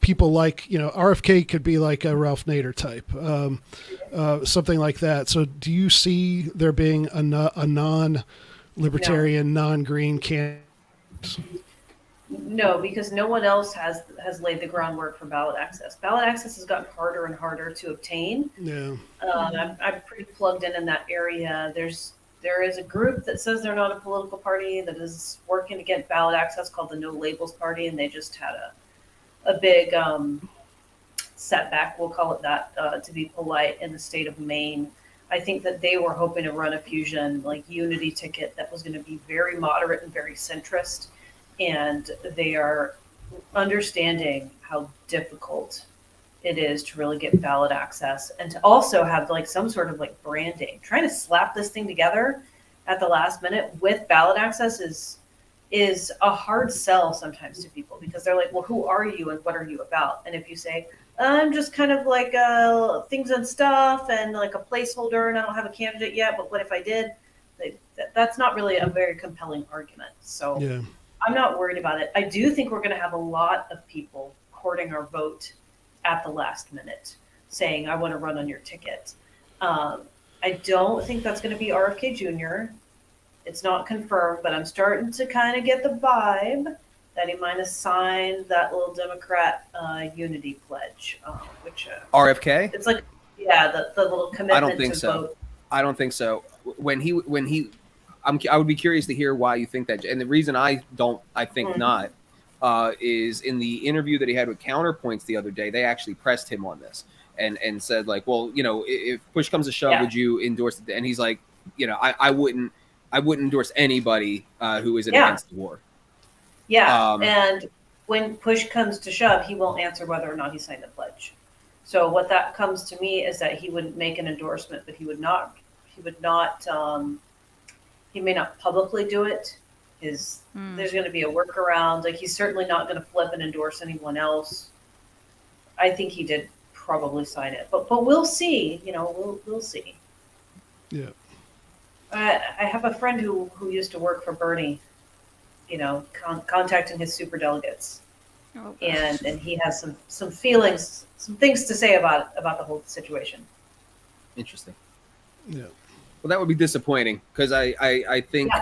[SPEAKER 1] people like, you know, RFK could be like a Ralph Nader type, something like that. So do you see there being a non-libertarian, non-green candidate?
[SPEAKER 4] No, because no one else has laid the groundwork for ballot access. Ballot access has gotten harder and harder to obtain.
[SPEAKER 1] Yeah.
[SPEAKER 4] I'm pretty plugged in that area. There is a group that says they're not a political party that is working to get ballot access called the No Labels Party, and they just had a big setback, we'll call it that, to be polite, in the state of Maine. I think that they were hoping to run a fusion, like unity ticket, that was going to be very moderate and very centrist. And they are understanding how difficult it is to really get ballot access, and to also have like some sort of like branding. Trying to slap this thing together at the last minute with ballot access is a hard sell sometimes to people, because they're like, well, who are you and what are you about? And if you say, I'm just kind of like things and stuff and like a placeholder, and I don't have a candidate yet, but what if I did? That's not really a very compelling argument. So yeah. I'm not worried about it. I do think we're going to have a lot of people courting our vote at the last minute, saying, I want to run on your ticket. I don't think that's going to be RFK Jr. It's not confirmed, but I'm starting to kind of get the vibe that he might have signed that little Democrat unity pledge, which
[SPEAKER 2] RFK?
[SPEAKER 4] it's like, yeah, the little commitment
[SPEAKER 2] I don't think
[SPEAKER 4] to
[SPEAKER 2] so.
[SPEAKER 4] vote.
[SPEAKER 2] I don't think so. I would be curious to hear why you think that. And the reason I think not, is in the interview that he had with Counterpoints the other day, they actually pressed him on this and said like, well, if push comes to shove, would you endorse it? And he's like, I wouldn't endorse anybody who isn't against the war.
[SPEAKER 4] Yeah, and when push comes to shove, he won't answer whether or not he signed the pledge. So what that comes to me is that he wouldn't make an endorsement, but he may not publicly do it. There's going to be a workaround. Like, he's certainly not going to flip and endorse anyone else. I think he did probably sign it, but we'll see. We'll see.
[SPEAKER 1] Yeah.
[SPEAKER 4] I have a friend who used to work for Bernie. Contacting his super delegates, and he has some feelings, some things to say about the whole situation.
[SPEAKER 2] Interesting.
[SPEAKER 1] Yeah.
[SPEAKER 2] Well, that would be disappointing because I think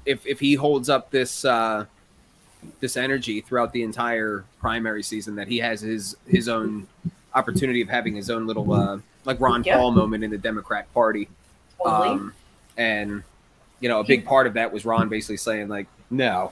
[SPEAKER 2] if he holds up this energy throughout the entire primary season, that he has his own opportunity of having his own little like Ron Paul moment in the Democrat Party.
[SPEAKER 4] Totally.
[SPEAKER 2] And a big part of that was Ron basically saying like, no,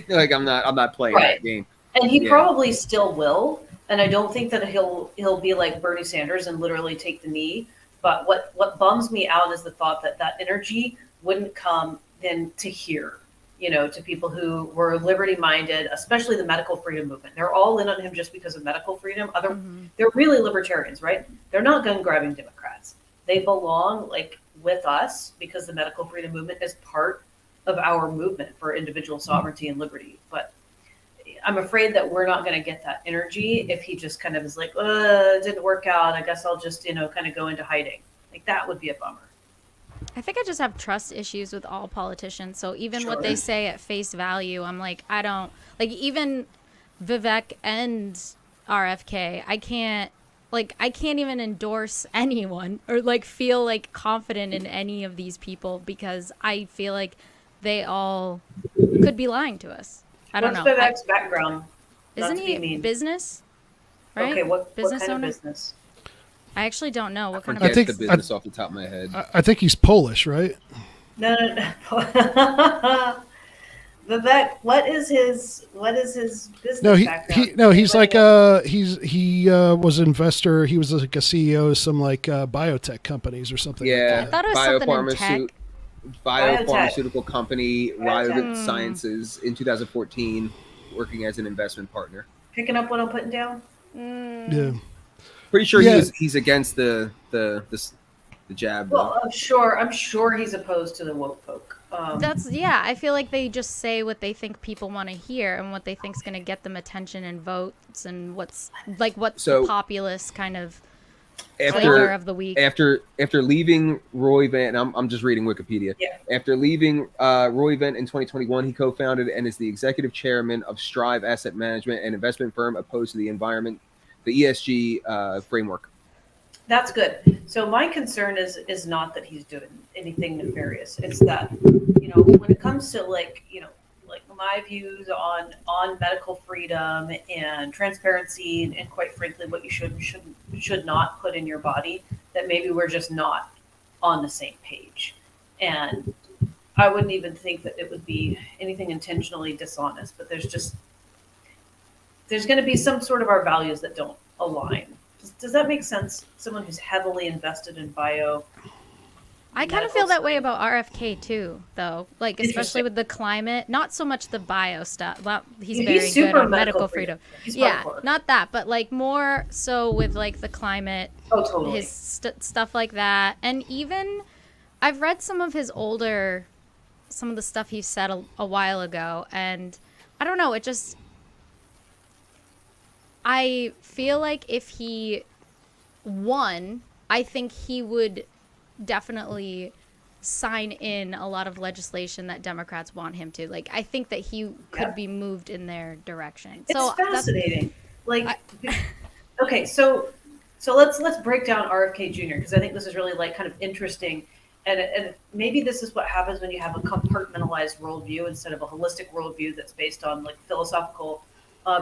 [SPEAKER 2] like I'm not playing that game.
[SPEAKER 4] And he probably still will. And I don't think that he'll be like Bernie Sanders and literally take the knee. But what bums me out is the thought that energy wouldn't come then to here, to people who were liberty minded, especially the medical freedom movement. They're all in on him just because of medical freedom. They're really libertarians, right? They're not gun grabbing Democrats. They belong with us because the medical freedom movement is part of our movement for individual sovereignty and liberty. But I'm afraid that we're not going to get that energy if he just kind of is like, it didn't work out. I guess I'll just, kind of go into hiding. Like, that would be a bummer.
[SPEAKER 3] I think I just have trust issues with all politicians. So even what they say at face value, I'm like, I don't, even Vivek and RFK, I can't even endorse anyone or feel confident in any of these people because I feel like they all could be lying to us. I don't know.
[SPEAKER 4] What's Vivek's background?
[SPEAKER 3] Isn't he business? Right?
[SPEAKER 4] Okay, what
[SPEAKER 3] business
[SPEAKER 4] kind
[SPEAKER 3] owner?
[SPEAKER 4] of business?
[SPEAKER 3] I actually don't know what kind of.
[SPEAKER 2] I think the business off the top of my head.
[SPEAKER 1] I think he's Polish, right?
[SPEAKER 4] No. Vivek, what is his business background?
[SPEAKER 1] He's he was an investor. He was like a CEO of some biotech companies or something.
[SPEAKER 3] I thought it was something in tech.
[SPEAKER 2] Biopharmaceutical company, Riot Sciences, in 2014, working as an investment partner.
[SPEAKER 4] Picking up what I'm putting down?
[SPEAKER 1] Yeah.
[SPEAKER 2] Pretty sure he's against the jab.
[SPEAKER 4] Well, I'm sure he's opposed to the woke folk.
[SPEAKER 3] I feel like they just say what they think people want to hear and what they think is going to get them attention and votes and what's the populist kind of flavor of the week.
[SPEAKER 2] After leaving Roy Vent, I'm just reading Wikipedia.
[SPEAKER 4] Yeah.
[SPEAKER 2] After leaving Roy Vent in 2021, he co-founded and is the executive chairman of Strive Asset Management, an investment firm opposed to the ESG framework.
[SPEAKER 4] That's good. So my concern is not that he's doing anything nefarious. It's that, when it comes to my views on medical freedom and transparency and quite frankly what you should not put in your body, that maybe we're just not on the same page. And I wouldn't even think that it would be anything intentionally dishonest, but there's going to be some sort of our values that don't align. Does that make sense? Someone who's heavily invested in bio.
[SPEAKER 3] I kind of feel that way about RFK too, though. Especially with the climate, not so much the bio stuff. Well, he's very good on medical freedom. Yeah, not that, but more so with the climate.
[SPEAKER 4] Oh, totally.
[SPEAKER 3] His stuff like that, and even I've read some of the stuff he said a while ago, and I don't know. I feel like if he won, I think he would definitely sign in a lot of legislation that Democrats want him to. I think that he could be moved in their direction.
[SPEAKER 4] It's fascinating. Okay, so let's break down RFK Jr. because I think this is really kind of interesting. and maybe this is what happens when you have a compartmentalized worldview instead of a holistic worldview that's based on like philosophical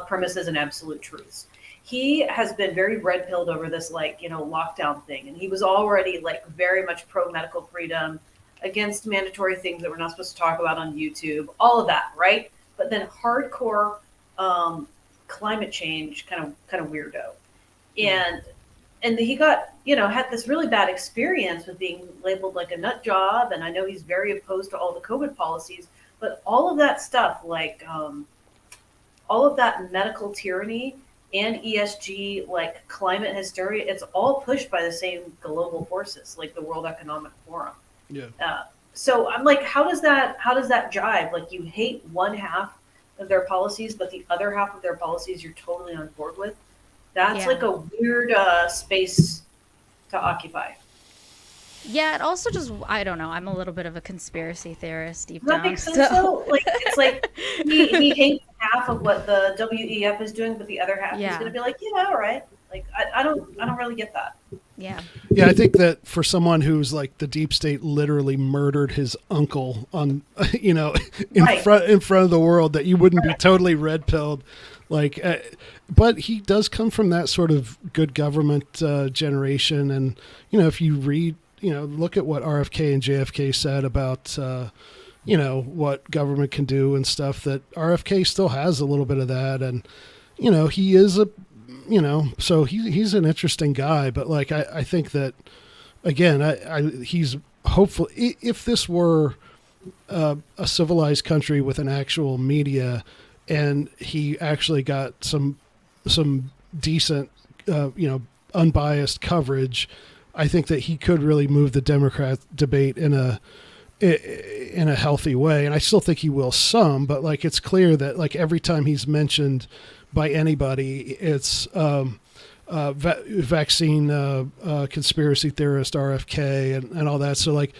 [SPEAKER 4] premises and absolute truths. He has been very red pilled over this like, lockdown thing, and he was already like very much pro medical freedom, against mandatory things that we're not supposed to talk about on YouTube, all of that, right? But then hardcore climate change kind of weirdo, and he got, had this really bad experience with being labeled like a nut job. And I know he's very opposed to all the COVID policies, but all of that stuff, like all of that medical tyranny and ESG, like climate hysteria, it's all pushed by the same global forces, like the World Economic Forum.
[SPEAKER 1] Yeah.
[SPEAKER 4] So I'm like, how does that jive? Like, you hate one half of their policies, but the other half of their policies you're totally on board with. That's like a weird space to occupy.
[SPEAKER 3] Yeah, it also just, I don't know, I'm a little bit of a conspiracy theorist deep
[SPEAKER 4] That
[SPEAKER 3] down.
[SPEAKER 4] makes sense, though. Like, it's like he hates half of what the WEF is doing, but the other half he's going to be like, yeah, all right. Like, I don't really get that.
[SPEAKER 3] Yeah.
[SPEAKER 1] Yeah, I think that for someone who's like the deep state literally murdered his uncle on, in front of the world, that you wouldn't be totally red pilled, like. But he does come from that sort of good government generation, and if you read, look at what RFK and JFK said about, what government can do and stuff. That RFK still has a little bit of that, and he is a. So he's an interesting guy, but like, I think that again, he's hopeful. If this were a civilized country with an actual media, and he actually got some decent, unbiased coverage, I think that he could really move the Democrat debate in a healthy way. And I still think he will some, but like, it's clear that like every time he's mentioned by anybody, it's vaccine conspiracy theorist RFK and all that. So like,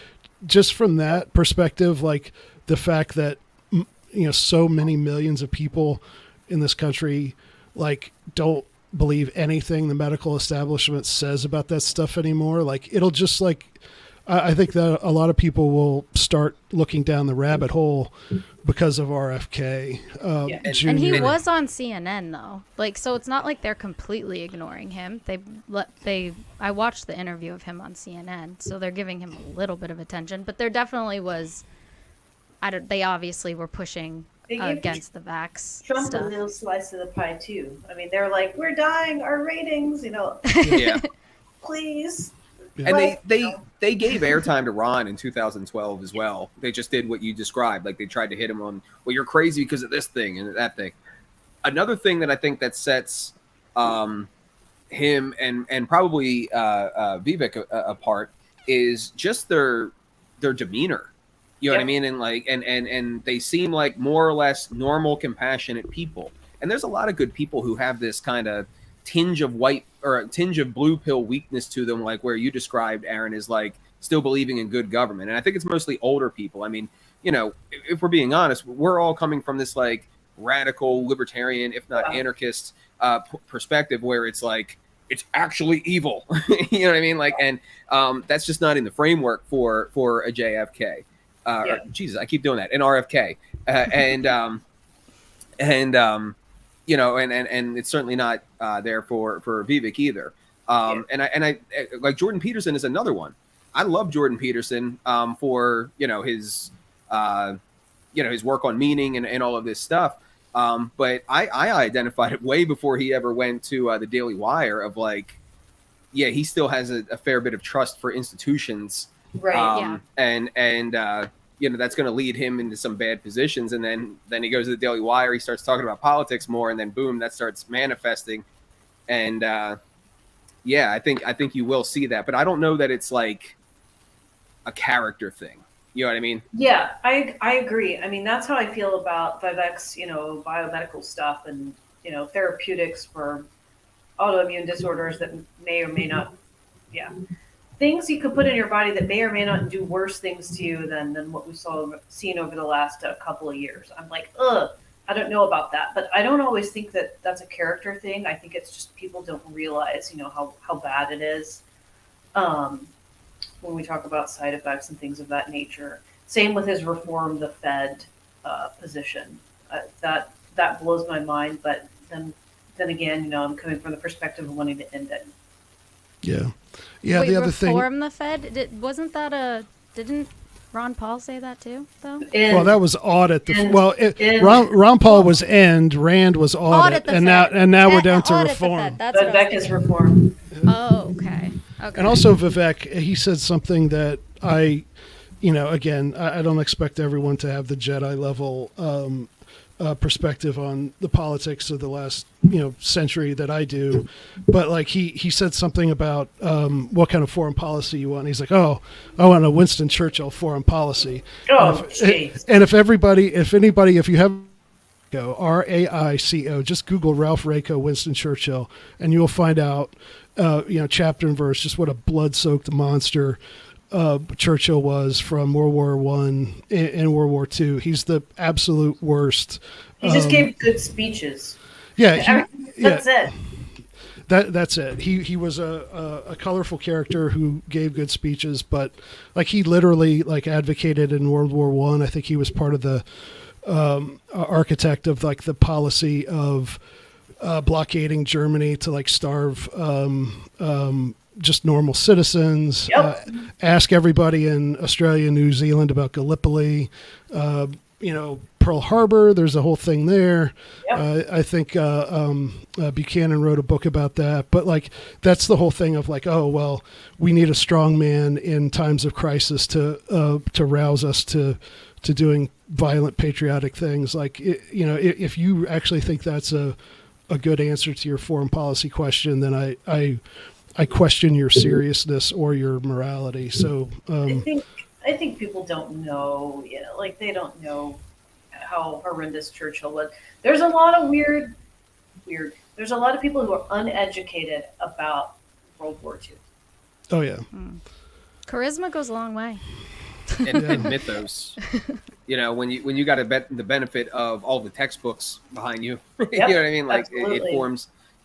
[SPEAKER 1] just from that perspective, like the fact that so many millions of people in this country like don't believe anything the medical establishment says about that stuff anymore, like it'll just like, I think that a lot of people will start looking down the rabbit hole because of RFK.
[SPEAKER 3] And he was on CNN though, like, so it's not like they're completely ignoring him. I watched the interview of him on CNN, so they're giving him a little bit of attention. But there definitely was. They obviously were pushing against the vax
[SPEAKER 4] Trump
[SPEAKER 3] stuff.
[SPEAKER 4] a little slice of the pie too. I mean, they're like, we're dying, our ratings,
[SPEAKER 2] Yeah.
[SPEAKER 4] Please.
[SPEAKER 2] And they gave airtime to Ron in 2012 as well. They just did what you described. Like, they tried to hit him on, well, you're crazy because of this thing and that thing. Another thing that I think that sets him and probably Vivek apart is just their demeanor. You know what I mean? And like, and they seem like more or less normal, compassionate people. And there's a lot of good people who have this kind of tinge of white or a tinge of blue pill weakness to them, like where you described, Aaron, is like still believing in good government. And I think it's mostly older people. I mean, if we're being honest, we're all coming from this like radical libertarian, if not anarchist perspective, where it's like, it's actually evil. You know what I mean? Like, and that's just not in the framework for a JFK. Jesus, I keep doing that. An RFK, and it's certainly not there for Vivek either. And I like Jordan Peterson is another one. I love Jordan Peterson for his his work on meaning and all of this stuff. But I identified it way before he ever went to the Daily Wire of like, he still has a fair bit of trust for institutions,
[SPEAKER 4] right?
[SPEAKER 2] And that's going to lead him into some bad positions. And then he goes to the Daily Wire, he starts talking about politics more, and then boom, that starts manifesting. And I think you will see that, but I don't know that it's like a character thing. You know what I mean?
[SPEAKER 4] Yeah, I agree. I mean, that's how I feel about Vivek's, biomedical stuff and, therapeutics for autoimmune disorders that may or may not, things you could put in your body that may or may not do worse things to you than what we've seen over the last couple of years. I'm like, I don't know about that, but I don't always think that that's a character thing. I think it's just people don't realize, how bad it is. when we talk about side effects and things of that nature. Same with his reform the Fed position. That blows my mind. But then again, I'm coming from the perspective of wanting to end it.
[SPEAKER 1] Yeah. Yeah.
[SPEAKER 3] Wait,
[SPEAKER 1] The other thing.
[SPEAKER 3] reform the Fed? Didn't Ron Paul say that too, though?
[SPEAKER 1] Well, that was audit.
[SPEAKER 4] And
[SPEAKER 1] Ron Paul was end, Rand was audit,
[SPEAKER 3] the
[SPEAKER 1] and
[SPEAKER 3] Fed.
[SPEAKER 1] now we're down to
[SPEAKER 3] Audit the
[SPEAKER 1] reform.
[SPEAKER 3] Fed. That's what I was
[SPEAKER 4] Vivek is
[SPEAKER 3] thinking.
[SPEAKER 4] reform.
[SPEAKER 3] Oh, okay. Okay.
[SPEAKER 1] And also Vivek, he said something that again, I don't expect everyone to have the Jedi level perspective on the politics of the last century that I do, but like he said something about what kind of foreign policy you want. He's like, oh, I want a Winston Churchill foreign policy.
[SPEAKER 4] Oh, jeez.
[SPEAKER 1] And if you have RAICO, just Google Ralph Raico Winston Churchill, and you'll find out chapter and verse just what a blood-soaked monster Churchill was from World War I and World War II. He's the absolute worst.
[SPEAKER 4] He just gave good speeches.
[SPEAKER 1] Yeah,
[SPEAKER 4] That's it.
[SPEAKER 1] That's it. He was a colorful character who gave good speeches, but like he literally like advocated in World War I. I think he was part of the architect of like the policy of blockading Germany to like starve just normal citizens.
[SPEAKER 4] Yep.
[SPEAKER 1] Ask everybody in Australia and New Zealand about Gallipoli. Pearl Harbor, there's a whole thing there.
[SPEAKER 4] Yep.
[SPEAKER 1] I think Buchanan wrote a book about that. But like that's the whole thing of like, oh well, we need a strong man in times of crisis to rouse us to doing violent patriotic things. Like if you actually think that's a good answer to your foreign policy question, then I question your seriousness or your morality. So
[SPEAKER 4] I think people don't know, they don't know how horrendous Churchill was. There's a lot of weird. There's a lot of people who are uneducated about World War II.
[SPEAKER 1] Oh yeah.
[SPEAKER 3] Charisma goes a long way.
[SPEAKER 2] And mythos. When you got the benefit of all the textbooks behind you,
[SPEAKER 4] Yep,
[SPEAKER 2] you know what I mean? Like
[SPEAKER 4] absolutely.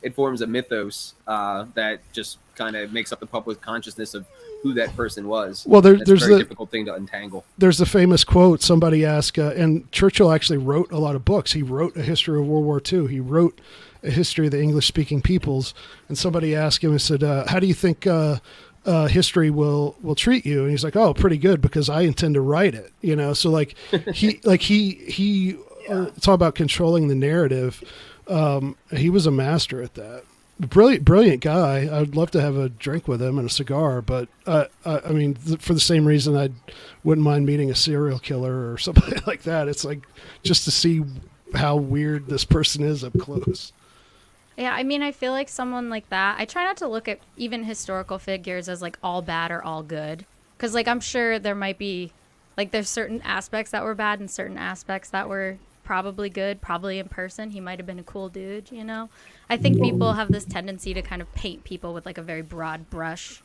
[SPEAKER 2] it forms a mythos that just kind of makes up the public consciousness of who that person was.
[SPEAKER 1] Well, there's
[SPEAKER 2] a very
[SPEAKER 1] the
[SPEAKER 2] difficult thing to untangle.
[SPEAKER 1] There's the famous quote somebody asked, and Churchill actually wrote a lot of books. He wrote a history of World War II. He wrote a history of the English-speaking peoples. And somebody asked him and said, "How do you think history will treat you?" And he's like, "Oh, pretty good, because I intend to write it." So like he talk about controlling the narrative. He was a master at that. Brilliant guy. I'd love to have a drink with him and a cigar, but I mean, for the same reason, I wouldn't mind meeting a serial killer or something like that. It's like just to see how weird this person is up close.
[SPEAKER 3] Yeah, I mean, I feel like someone like that, I try not to look at even historical figures as like all bad or all good. Because like I'm sure there might be, like there's certain aspects that were bad and certain aspects that were probably good, probably in person. He might have been a cool dude, I think people have this tendency to kind of paint people with like a very broad brush.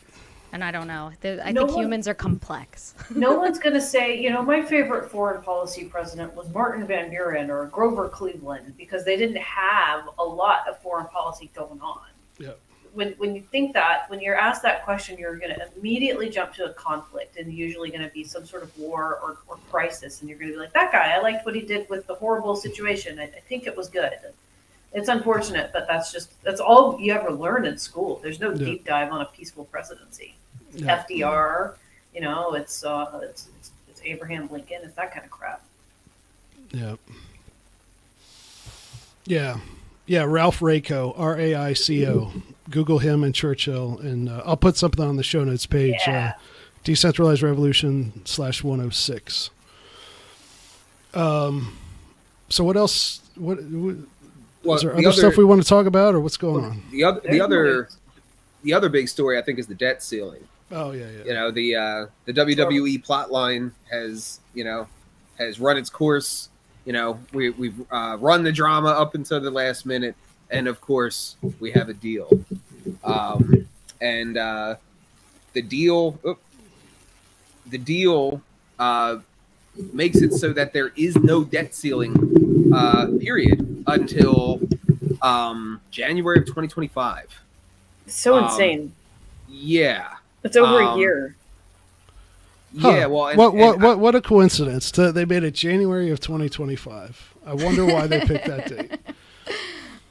[SPEAKER 3] And I don't know. I think humans are complex.
[SPEAKER 4] No one's going to say, my favorite foreign policy president was Martin Van Buren or Grover Cleveland, because they didn't have a lot of foreign policy going on.
[SPEAKER 1] Yeah.
[SPEAKER 4] When you think that, when you're asked that question, you're going to immediately jump to a conflict, and usually going to be some sort of war or crisis. And you're going to be like, that guy, I liked what he did with the horrible situation. I think it was good. It's unfortunate, but that's all you ever learn in school. There's no deep dive on a peaceful presidency.
[SPEAKER 1] Yeah.
[SPEAKER 4] FDR, it's Abraham Lincoln. It's that kind of crap.
[SPEAKER 1] Yeah. Yeah. Yeah. Ralph Raico, RAICO. Google him and Churchill, and I'll put something on the show notes page.
[SPEAKER 4] Yeah.
[SPEAKER 1] Decentralized Revolution /106. So what else? What is there other stuff we want to talk about, or what's going on?
[SPEAKER 2] The other big story, I think, is the debt ceiling.
[SPEAKER 1] Oh yeah.
[SPEAKER 2] The WWE plot line has run its course. We've run the drama up until the last minute, and of course we have a deal. The deal makes it so that there is no debt ceiling period until January of 2025.
[SPEAKER 4] So insane.
[SPEAKER 2] Yeah.
[SPEAKER 4] It's over a year.
[SPEAKER 2] Yeah, well, and,
[SPEAKER 1] what a coincidence! They made it January of 2025. I wonder why they picked that date.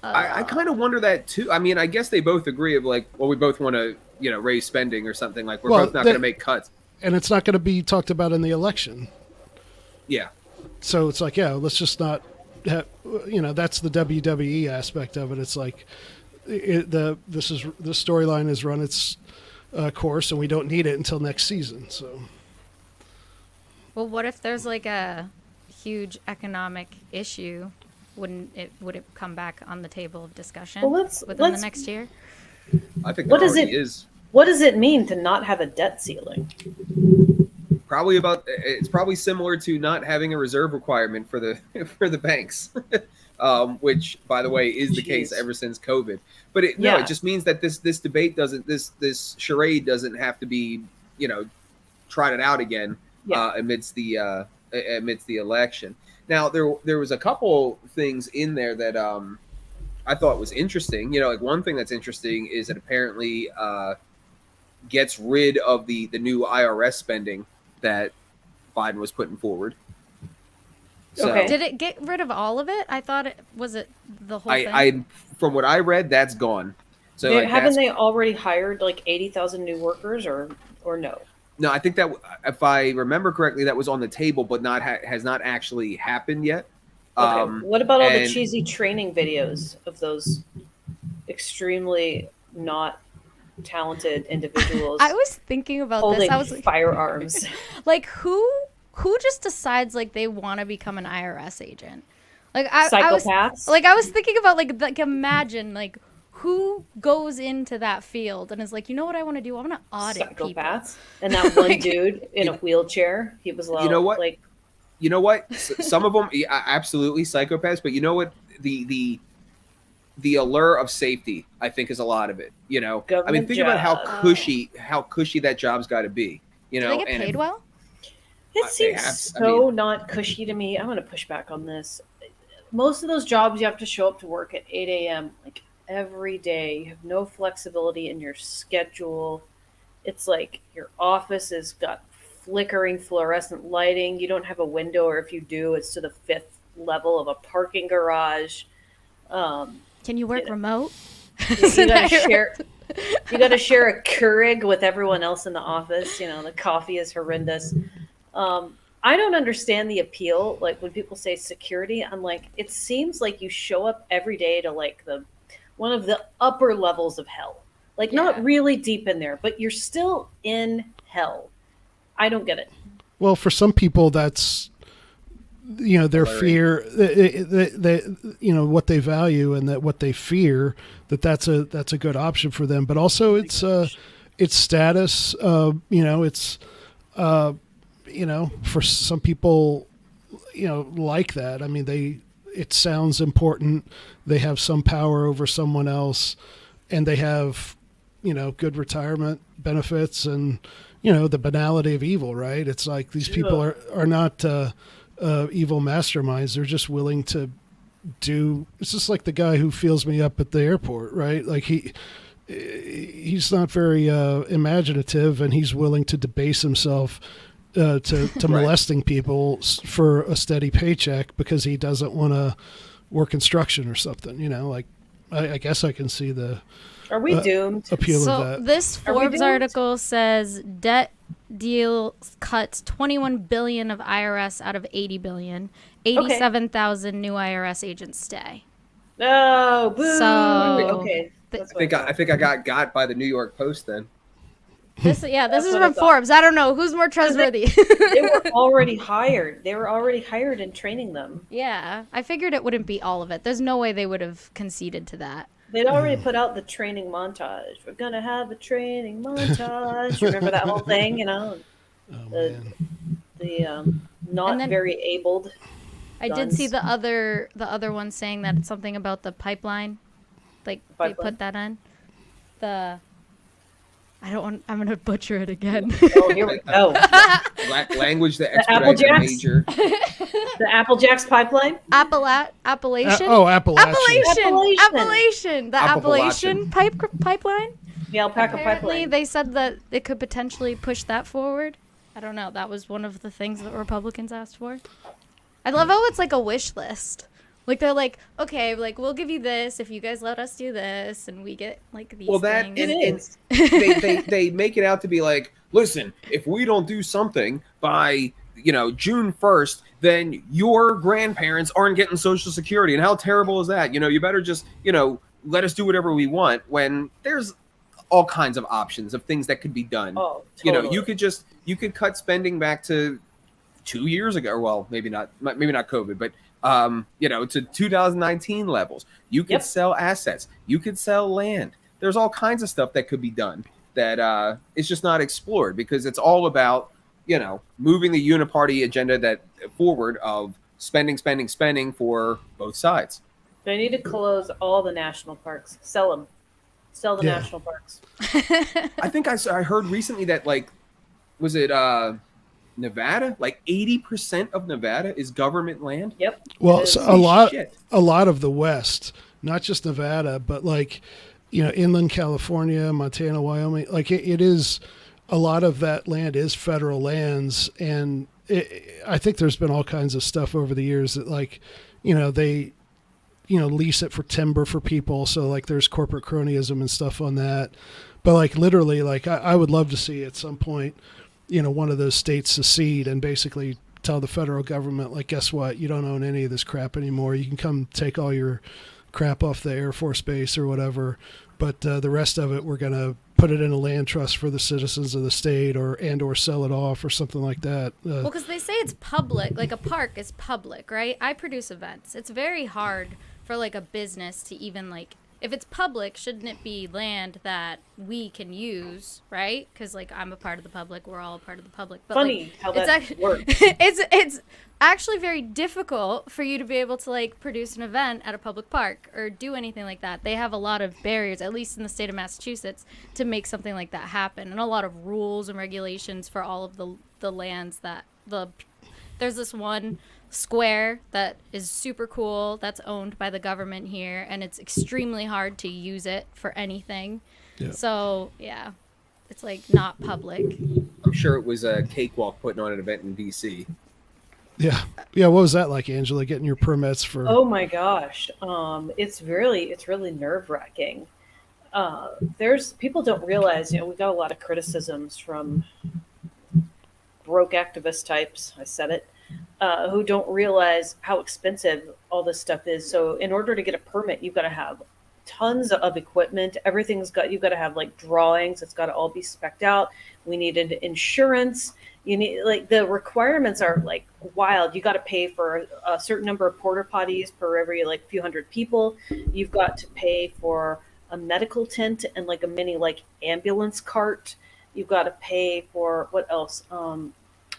[SPEAKER 2] I kind of wonder that too. I mean, I guess they both agree of like, well, we both want to, raise spending or something. Like, we're both not going to make cuts.
[SPEAKER 1] And it's not going to be talked about in the election.
[SPEAKER 2] Yeah.
[SPEAKER 1] So it's like, yeah, let's just not have, that's the WWE aspect of it. It's like the storyline has run its course, and we don't need it until next season. So.
[SPEAKER 3] Well, what if there's like a huge economic issue? Would it come back on the table of discussion within the next year?
[SPEAKER 2] I think what is.
[SPEAKER 4] What does it mean to not have a debt ceiling?
[SPEAKER 2] It's probably similar to not having a reserve requirement for the banks, which, by the way, is the case ever since COVID. But it just means that this debate this charade doesn't have to be trotted out again amidst the election. Now there was a couple things in there that I thought was interesting. Like one thing that's interesting is that apparently gets rid of the new IRS spending that Biden was putting forward. So,
[SPEAKER 3] okay. Did it get rid of all of it? I thought was it the whole thing?
[SPEAKER 2] From what I read, that's gone. So
[SPEAKER 4] haven't they already hired like 80,000 new workers or no?
[SPEAKER 2] No, I think that if I remember correctly, that was on the table, but has not actually happened yet.
[SPEAKER 4] Okay. What about all the cheesy training videos of those extremely not talented individuals?
[SPEAKER 3] I was thinking about this. I was like,
[SPEAKER 4] firearms.
[SPEAKER 3] Like who just decides like they want to become an IRS agent? Like
[SPEAKER 4] psychopaths.
[SPEAKER 3] I was thinking about like imagine like who goes into that field and is like, you know what I want to do? I want to audit
[SPEAKER 4] psychopaths.
[SPEAKER 3] People.
[SPEAKER 4] And that one dude in a wheelchair, he was like,
[SPEAKER 2] you know what? Some of them, absolutely psychopaths. But you know what? The allure of safety, I think, is a lot of it. I mean, think about how cushy that job's got to be.
[SPEAKER 3] Do they get paid well?
[SPEAKER 4] It seems not cushy to me. I'm going to push back on this. Most of those jobs, you have to show up to work at 8 a.m. like every day. You have no flexibility in your schedule. It's like your office has got flickering fluorescent lighting. You don't have a window, or if you do, it's to the 5th level of a parking garage.
[SPEAKER 3] Can you work remote?
[SPEAKER 4] You gotta share a Keurig with everyone else in the office. The coffee is horrendous. I don't understand the appeal. Like when people say security, I'm like, it seems like you show up every day to like one of the upper levels of hell. Like not really deep in there, but you're still in hell. I don't get it.
[SPEAKER 1] Well, for some people, that's their fear, what they value and that what they fear, that's a good option for them. But also it's status. For some people, like that. I mean, it sounds important. They have some power over someone else, and they have, good retirement benefits and, the banality of evil, right? It's like these people are not evil masterminds. They're just willing to do. It's just like the guy who feels me up at the airport, right? Like he's not very imaginative, and he's willing to debase himself to molesting people for a steady paycheck because he doesn't want to work construction or something. Like I guess I can see the.
[SPEAKER 4] Are we doomed?
[SPEAKER 1] Appeal of that.
[SPEAKER 3] This Forbes article says debt deal cuts 21 billion of IRS out of 80 billion. 87,000 new IRS agents stay.
[SPEAKER 4] Oh, boo.
[SPEAKER 3] So
[SPEAKER 4] okay.
[SPEAKER 2] I think I got by the New York Post then.
[SPEAKER 3] This is from Forbes. I don't know who's more trustworthy.
[SPEAKER 4] They were already hired. They were already hired and training them.
[SPEAKER 3] Yeah, I figured it wouldn't be all of it. There's no way they would have conceded to that.
[SPEAKER 4] They'd already put out the training montage. We're gonna have a training montage. Remember that whole thing? Very abled.
[SPEAKER 3] I did see the other one saying that it's something about the pipeline. Like they put that in. I'm going to butcher it again.
[SPEAKER 4] Oh, here we go.
[SPEAKER 2] Language that expedites a major.
[SPEAKER 4] The Applejacks pipeline?
[SPEAKER 3] Appalachian.
[SPEAKER 1] Appalachian.
[SPEAKER 3] The Appalachian pipeline.
[SPEAKER 4] The alpaca
[SPEAKER 3] Apparently,
[SPEAKER 4] pipeline.
[SPEAKER 3] they said that it could potentially push that forward. I don't know. That was one of the things that Republicans asked for. I love how it's like a wish list. Like they're like, okay, like we'll give you this if you guys let us do this, and we get like these things.
[SPEAKER 2] And they make it out to be like, listen, if we don't do something by June 1st, then your grandparents aren't getting Social Security, and how terrible is that? You better just let us do whatever we want, when there's all kinds of options of things that could be done.
[SPEAKER 4] Oh, totally.
[SPEAKER 2] You could cut spending back to 2 years ago. Well, maybe not COVID, but to 2019 levels. You could sell assets. You could sell land. There's all kinds of stuff that could be done that is just not explored, because it's all about moving the uniparty agenda forward of spending for both sides.
[SPEAKER 4] They need to close all the national parks. Sell them. Sell the national parks.
[SPEAKER 2] I think I heard recently that, like, was it Nevada? Like 80% of Nevada is government land.
[SPEAKER 4] Yep.
[SPEAKER 1] Well, so a lot of the West, not just Nevada, but like, inland California, Montana, Wyoming, like it is, a lot of that land is federal lands. And I think there's been all kinds of stuff over the years that, like, they, lease it for timber for people. So like there's corporate cronyism and stuff on that. But like literally, like I would love to see at some point, one of those states secede and basically tell the federal government, like, guess what? You don't own any of this crap anymore. You can come take all your crap off the Air Force Base or whatever. But the rest of it, we're going to put it in a land trust for the citizens of the state, or sell it off or something like that.
[SPEAKER 3] Well, because they say it's public, like a park is public, right? I produce events. It's very hard for like a business to even like, if it's public, shouldn't it be land that we can use, right? Because like I'm a part of the public, we're all a part of the public. But
[SPEAKER 4] funny
[SPEAKER 3] like,
[SPEAKER 4] how that works.
[SPEAKER 3] It's actually very difficult for you to be able to like produce an event at a public park or do anything like that. They have a lot of barriers, at least in the state of Massachusetts, to make something like that happen, and a lot of rules and regulations for all of the lands that there's this one square that is super cool that's owned by the government here, and it's extremely hard to use it for anything. So it's like not public.
[SPEAKER 2] I'm sure it was a cakewalk putting on an event in DC.
[SPEAKER 1] What was that like, Angela, getting your permits for?
[SPEAKER 4] Oh my gosh, it's really nerve-wracking. There's people don't realize, we got a lot of criticisms from broke activist types, I said it, who don't realize how expensive all this stuff is. So in order to get a permit, you've got to have tons of equipment. You've got to have like drawings. It's got to all be spec'd out. We needed insurance. You need, like, the requirements are like wild. You got to pay for a certain number of porta potties per every like few hundred people. You've got to pay for a medical tent and like a mini like ambulance cart. You've got to pay for what else?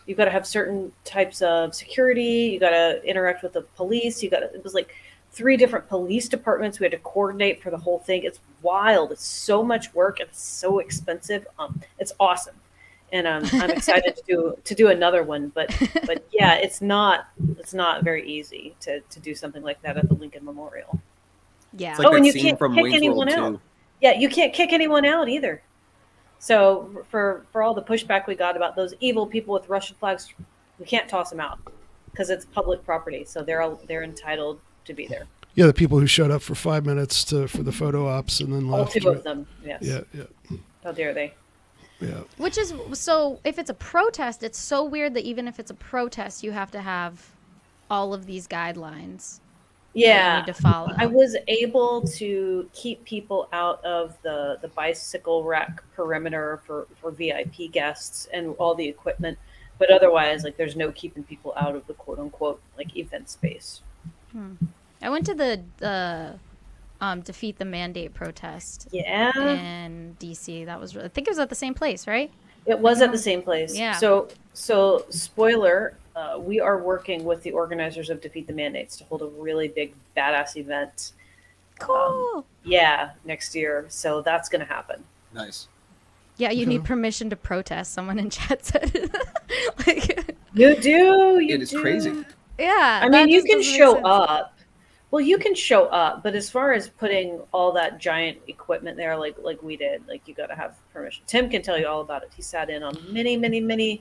[SPEAKER 4] You've got to have certain types of security. You got to interact with the police. It was like 3 different police departments we had to coordinate for the whole thing. It's wild. It's so much work. It's so expensive. It's awesome. And I'm excited to do another one, but yeah, it's not very easy to do something like that at the Lincoln Memorial.
[SPEAKER 3] Yeah.
[SPEAKER 2] It's like
[SPEAKER 4] and
[SPEAKER 2] that
[SPEAKER 4] you
[SPEAKER 2] scene
[SPEAKER 4] can't
[SPEAKER 2] from
[SPEAKER 4] kick
[SPEAKER 2] Wayne's
[SPEAKER 4] anyone
[SPEAKER 2] World
[SPEAKER 4] out. Yeah, you can't kick anyone out either. So for all the pushback we got about those evil people with Russian flags, we can't toss them out because it's public property. So they're entitled to be there.
[SPEAKER 1] Yeah, the people who showed up for 5 minutes for the photo ops and then left.
[SPEAKER 4] All 2 of them. Yes.
[SPEAKER 1] Yeah.
[SPEAKER 4] How dare they?
[SPEAKER 1] Yeah.
[SPEAKER 3] Which is, so if it's a protest, it's so weird that even if it's a protest, you have to have all of these guidelines.
[SPEAKER 4] Yeah,
[SPEAKER 3] you need to follow.
[SPEAKER 4] I was able to keep people out of the bicycle rack perimeter for VIP guests and all the equipment, but otherwise, like, there's no keeping people out of the quote unquote like event space.
[SPEAKER 3] I went to the Defeat the Mandate protest.
[SPEAKER 4] Yeah.
[SPEAKER 3] In DC. That was, I think it was at the same place, right?
[SPEAKER 4] It was at the same place.
[SPEAKER 3] Yeah.
[SPEAKER 4] So spoiler, we are working with the organizers of Defeat the Mandates to hold a really big badass event.
[SPEAKER 3] Cool.
[SPEAKER 4] Next year. So that's going to happen.
[SPEAKER 2] Nice.
[SPEAKER 3] Yeah, you need permission to protest. Someone in chat said. Like,
[SPEAKER 4] you do.
[SPEAKER 2] It is crazy.
[SPEAKER 3] Yeah.
[SPEAKER 4] I mean, you can show up. Well, you can show up, but as far as putting all that giant equipment there, like we did, like, you got to have permission. Tim can tell you all about it. He sat in on many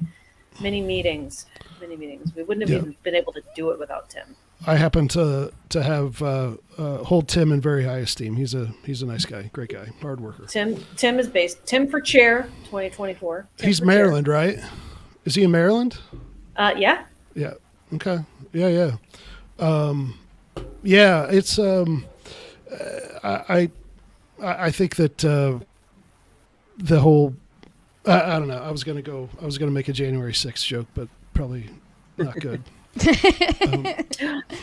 [SPEAKER 4] Many meetings. We wouldn't have even been able to do it without Tim.
[SPEAKER 1] I happen to have hold Tim in very high esteem. He's a nice guy, great guy, hard worker.
[SPEAKER 4] Tim is based. Tim for chair 2024.
[SPEAKER 1] He's Maryland, chair. Right? Is he in Maryland?
[SPEAKER 4] Yeah.
[SPEAKER 1] Yeah. Okay. Yeah. Yeah. It's I think that the whole I don't know. I was gonna make a January 6th joke, but probably not good.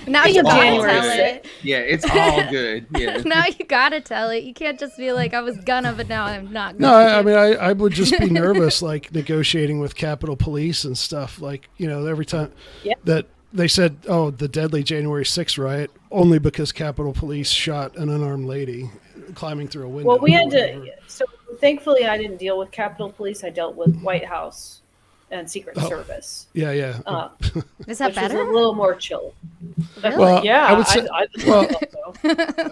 [SPEAKER 3] Now you gotta tell it.
[SPEAKER 2] Yeah, it's all good. Yeah.
[SPEAKER 3] Now you gotta tell it. You can't just be like, I was gonna, but now I'm not.
[SPEAKER 1] No, I mean, I would just be nervous, like negotiating with Capitol Police and stuff. Like, every time that they said, "Oh, the deadly January 6th riot," only because Capitol Police shot an unarmed lady climbing through a window.
[SPEAKER 4] Well, we had to. So thankfully, I didn't deal with Capitol Police. I dealt with White House and Secret Service.
[SPEAKER 1] Yeah.
[SPEAKER 3] Is that better?
[SPEAKER 4] Was a little more chill.
[SPEAKER 3] Really?
[SPEAKER 1] Well,
[SPEAKER 4] yeah,
[SPEAKER 1] I would say,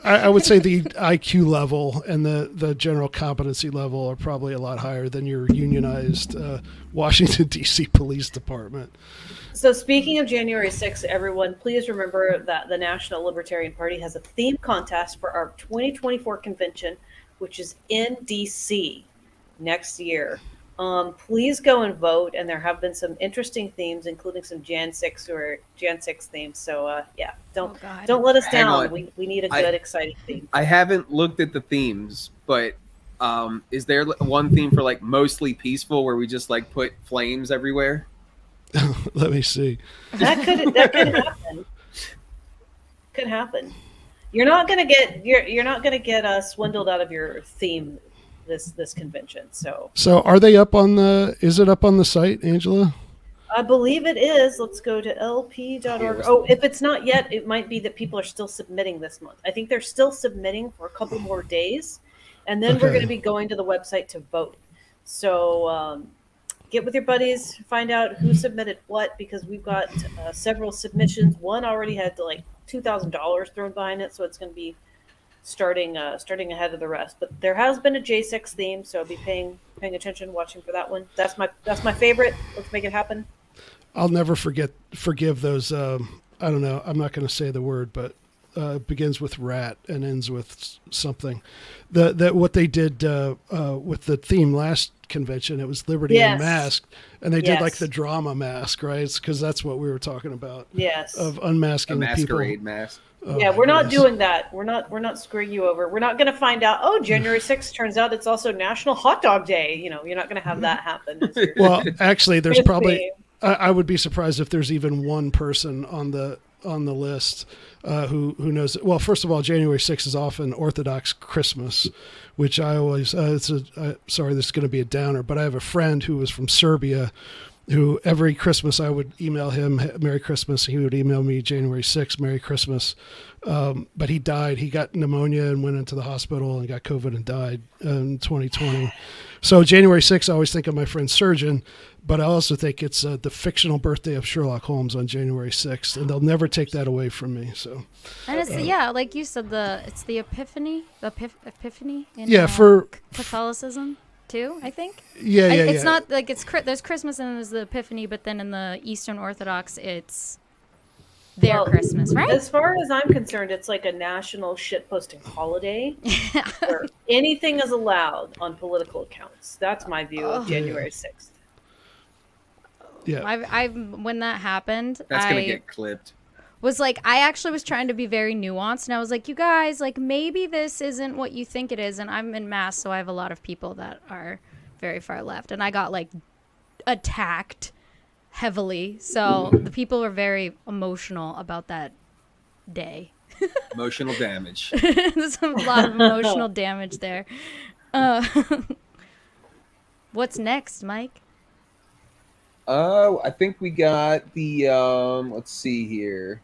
[SPEAKER 1] I would say the IQ level and the general competency level are probably a lot higher than your unionized Washington, D.C. Police Department.
[SPEAKER 4] So speaking of January 6th, everyone, please remember that the National Libertarian Party has a theme contest for our 2024 convention, which is in D.C. next year. Please go and vote, and there have been some interesting themes, including some Jan 6 themes. So don't let us down. We need a good, exciting theme.
[SPEAKER 2] I haven't looked at the themes, but is there one theme for like mostly peaceful, where we just like put flames everywhere?
[SPEAKER 1] Let me see.
[SPEAKER 4] That could happen. Could happen. You're not gonna get swindled out of your theme this convention. So
[SPEAKER 1] are they up on is it up on the site, Angela?
[SPEAKER 4] I believe it is. Let's go to lp.org. Oh, if it's not yet, it might be that people are still submitting this month. I think they're still submitting for a couple more days, and then we're going to be going to the website to vote. So get with your buddies, find out who submitted what, because we've got several submissions. One already had like $2,000 thrown behind it, so it's going to be starting ahead of the rest. But there has been a J6 theme, so I'll be paying attention, watching for that one. That's my favorite. Let's make it happen.
[SPEAKER 1] I'll never forgive those. I don't know. I'm not going to say the word, but it begins with rat and ends with something. That what they did with the theme last convention, it was Liberty Unmasked, and they did like the drama mask, right? Because that's what we were talking about.
[SPEAKER 4] Yes.
[SPEAKER 1] Of unmasking the people.
[SPEAKER 2] Masquerade mask.
[SPEAKER 4] Oh, yeah, we're not doing that. We're not screwing you over. We're not going to find out, January 6th turns out it's also National Hot Dog Day. You're not going to have that happen.
[SPEAKER 1] Well, actually, there's probably I would be surprised if there's even one person on the list who knows it. Well, first of all, January 6th is often Orthodox Christmas, which I always sorry, this is going to be a downer, but I have a friend who was from Serbia who every Christmas I would email him Merry Christmas. He would email me January 6th, Merry Christmas. But he died. He got pneumonia and went into the hospital and got COVID and died in 2020. So January 6th, I always think of my friend Surgeon, but I also think it's the fictional birthday of Sherlock Holmes on January 6th, and they'll never take that away from me. So, and
[SPEAKER 3] it's like you said, it's the Epiphany, Epiphany in
[SPEAKER 1] for
[SPEAKER 3] Catholicism too, I think.
[SPEAKER 1] Yeah.
[SPEAKER 3] It's not like there's Christmas and there's the Epiphany, but then in the Eastern Orthodox, it's their Christmas, right?
[SPEAKER 4] As far as I'm concerned, it's like a national shitposting holiday where anything is allowed on political accounts. That's my view of January 6th.
[SPEAKER 1] Yeah.
[SPEAKER 3] I when that happened,
[SPEAKER 2] that's gonna get clipped.
[SPEAKER 3] Was like, I actually was trying to be very nuanced, and I was like, you guys, like, maybe this isn't what you think it is. And I'm in Mass, so I have a lot of people that are very far left, and I got like attacked heavily. So the people were very emotional about that day.
[SPEAKER 2] Emotional damage.
[SPEAKER 3] There's a lot of emotional damage there. What's next, Mike?
[SPEAKER 2] I think we got the let's see here.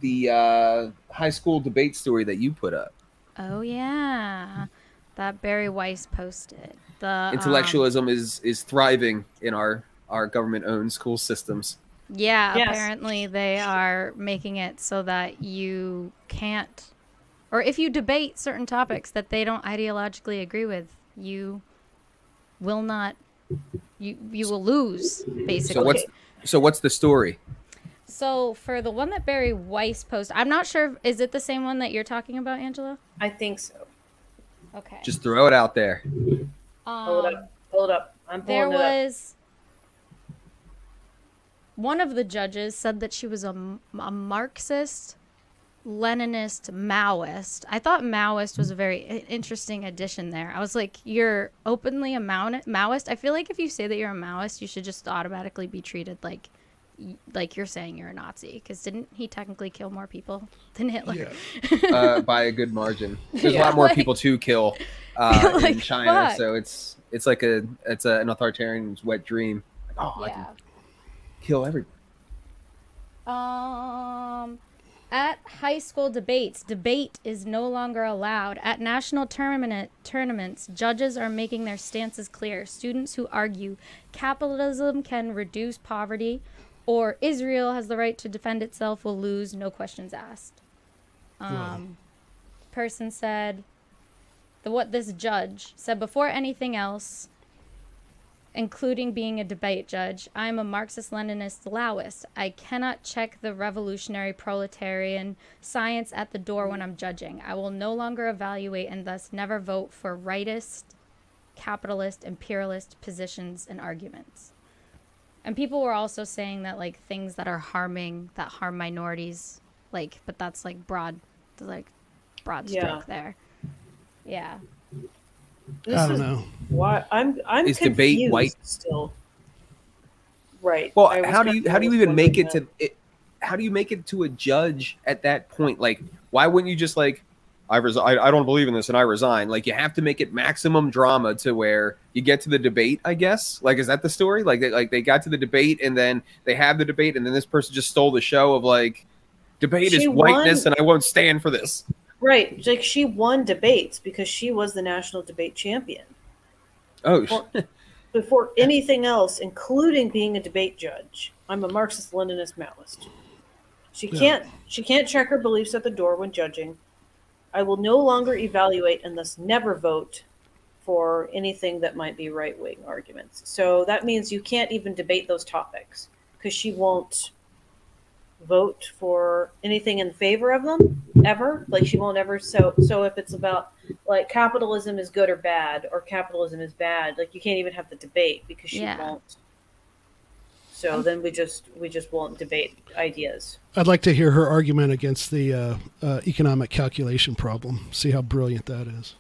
[SPEAKER 2] The high school debate story that you put up.
[SPEAKER 3] Oh yeah, that Barry Weiss posted. The
[SPEAKER 2] intellectualism is thriving in our government-owned school systems.
[SPEAKER 3] Yeah, yes. Apparently they are making it so that you can't, or if you debate certain topics that they don't ideologically agree with, you will not you will lose, basically.
[SPEAKER 2] So what's the story?
[SPEAKER 3] So for the one that Barry Weiss posted, I'm not sure, is it the same one that you're talking about, Angela?
[SPEAKER 4] I think so.
[SPEAKER 3] Okay.
[SPEAKER 2] Just throw it out there.
[SPEAKER 4] Pull it up. I'm
[SPEAKER 3] There
[SPEAKER 4] pulling it up.
[SPEAKER 3] was one of the judges said that she was a Marxist, Leninist, Maoist. I thought Maoist was a very interesting addition there. I was like, you're openly a Maoist? I feel like if you say that you're a Maoist, you should just automatically be treated like you're saying you're a Nazi, because didn't he technically kill more people than Hitler?
[SPEAKER 1] Yeah.
[SPEAKER 2] By a good margin. There's a lot more people to kill in China,
[SPEAKER 3] fuck.
[SPEAKER 2] so it's like an authoritarian's wet dream. I can kill everybody.
[SPEAKER 3] At high school debates, debate is no longer allowed. At national tournaments, judges are making their stances clear. Students who argue capitalism can reduce poverty or Israel has the right to defend itself will lose, no questions asked. Person said, this judge said, before anything else, including being a debate judge, I'm a Marxist-Leninist Laoist. I cannot check the revolutionary proletarian science at the door when I'm judging. I will no longer evaluate and thus never vote for rightist, capitalist, imperialist positions and arguments. And people were also saying that like things that harm minorities, but that's broad stroke there. Yeah.
[SPEAKER 1] I don't know.
[SPEAKER 4] Why I'm
[SPEAKER 2] Is
[SPEAKER 4] confused
[SPEAKER 2] debate white
[SPEAKER 4] still. Right.
[SPEAKER 2] Well, how do you even make it to it? How do you make it to a judge at that point? Like, why wouldn't you just I don't believe in this and I resign. Like, you have to make it maximum drama to where you get to the debate, I guess. Like, is that the story? Like they got to the debate and then they have the debate and then this person just stole the show of debate is whiteness and I won't stand for this.
[SPEAKER 4] Right. Like, she won debates because she was the national debate champion.
[SPEAKER 2] Oh,
[SPEAKER 4] Before anything else, including being a debate judge, I'm a Marxist-Leninist Maoist. She can't check her beliefs at the door when judging. I will no longer evaluate and thus never vote for anything that might be right-wing arguments. So that means you can't even debate those topics because she won't vote for anything in favor of them ever. Like, she won't ever. So if it's about capitalism is good or bad or capitalism is bad, you can't even have the debate because she won't. So then we just won't debate ideas.
[SPEAKER 1] I'd like to hear her argument against the economic calculation problem. See how brilliant that is.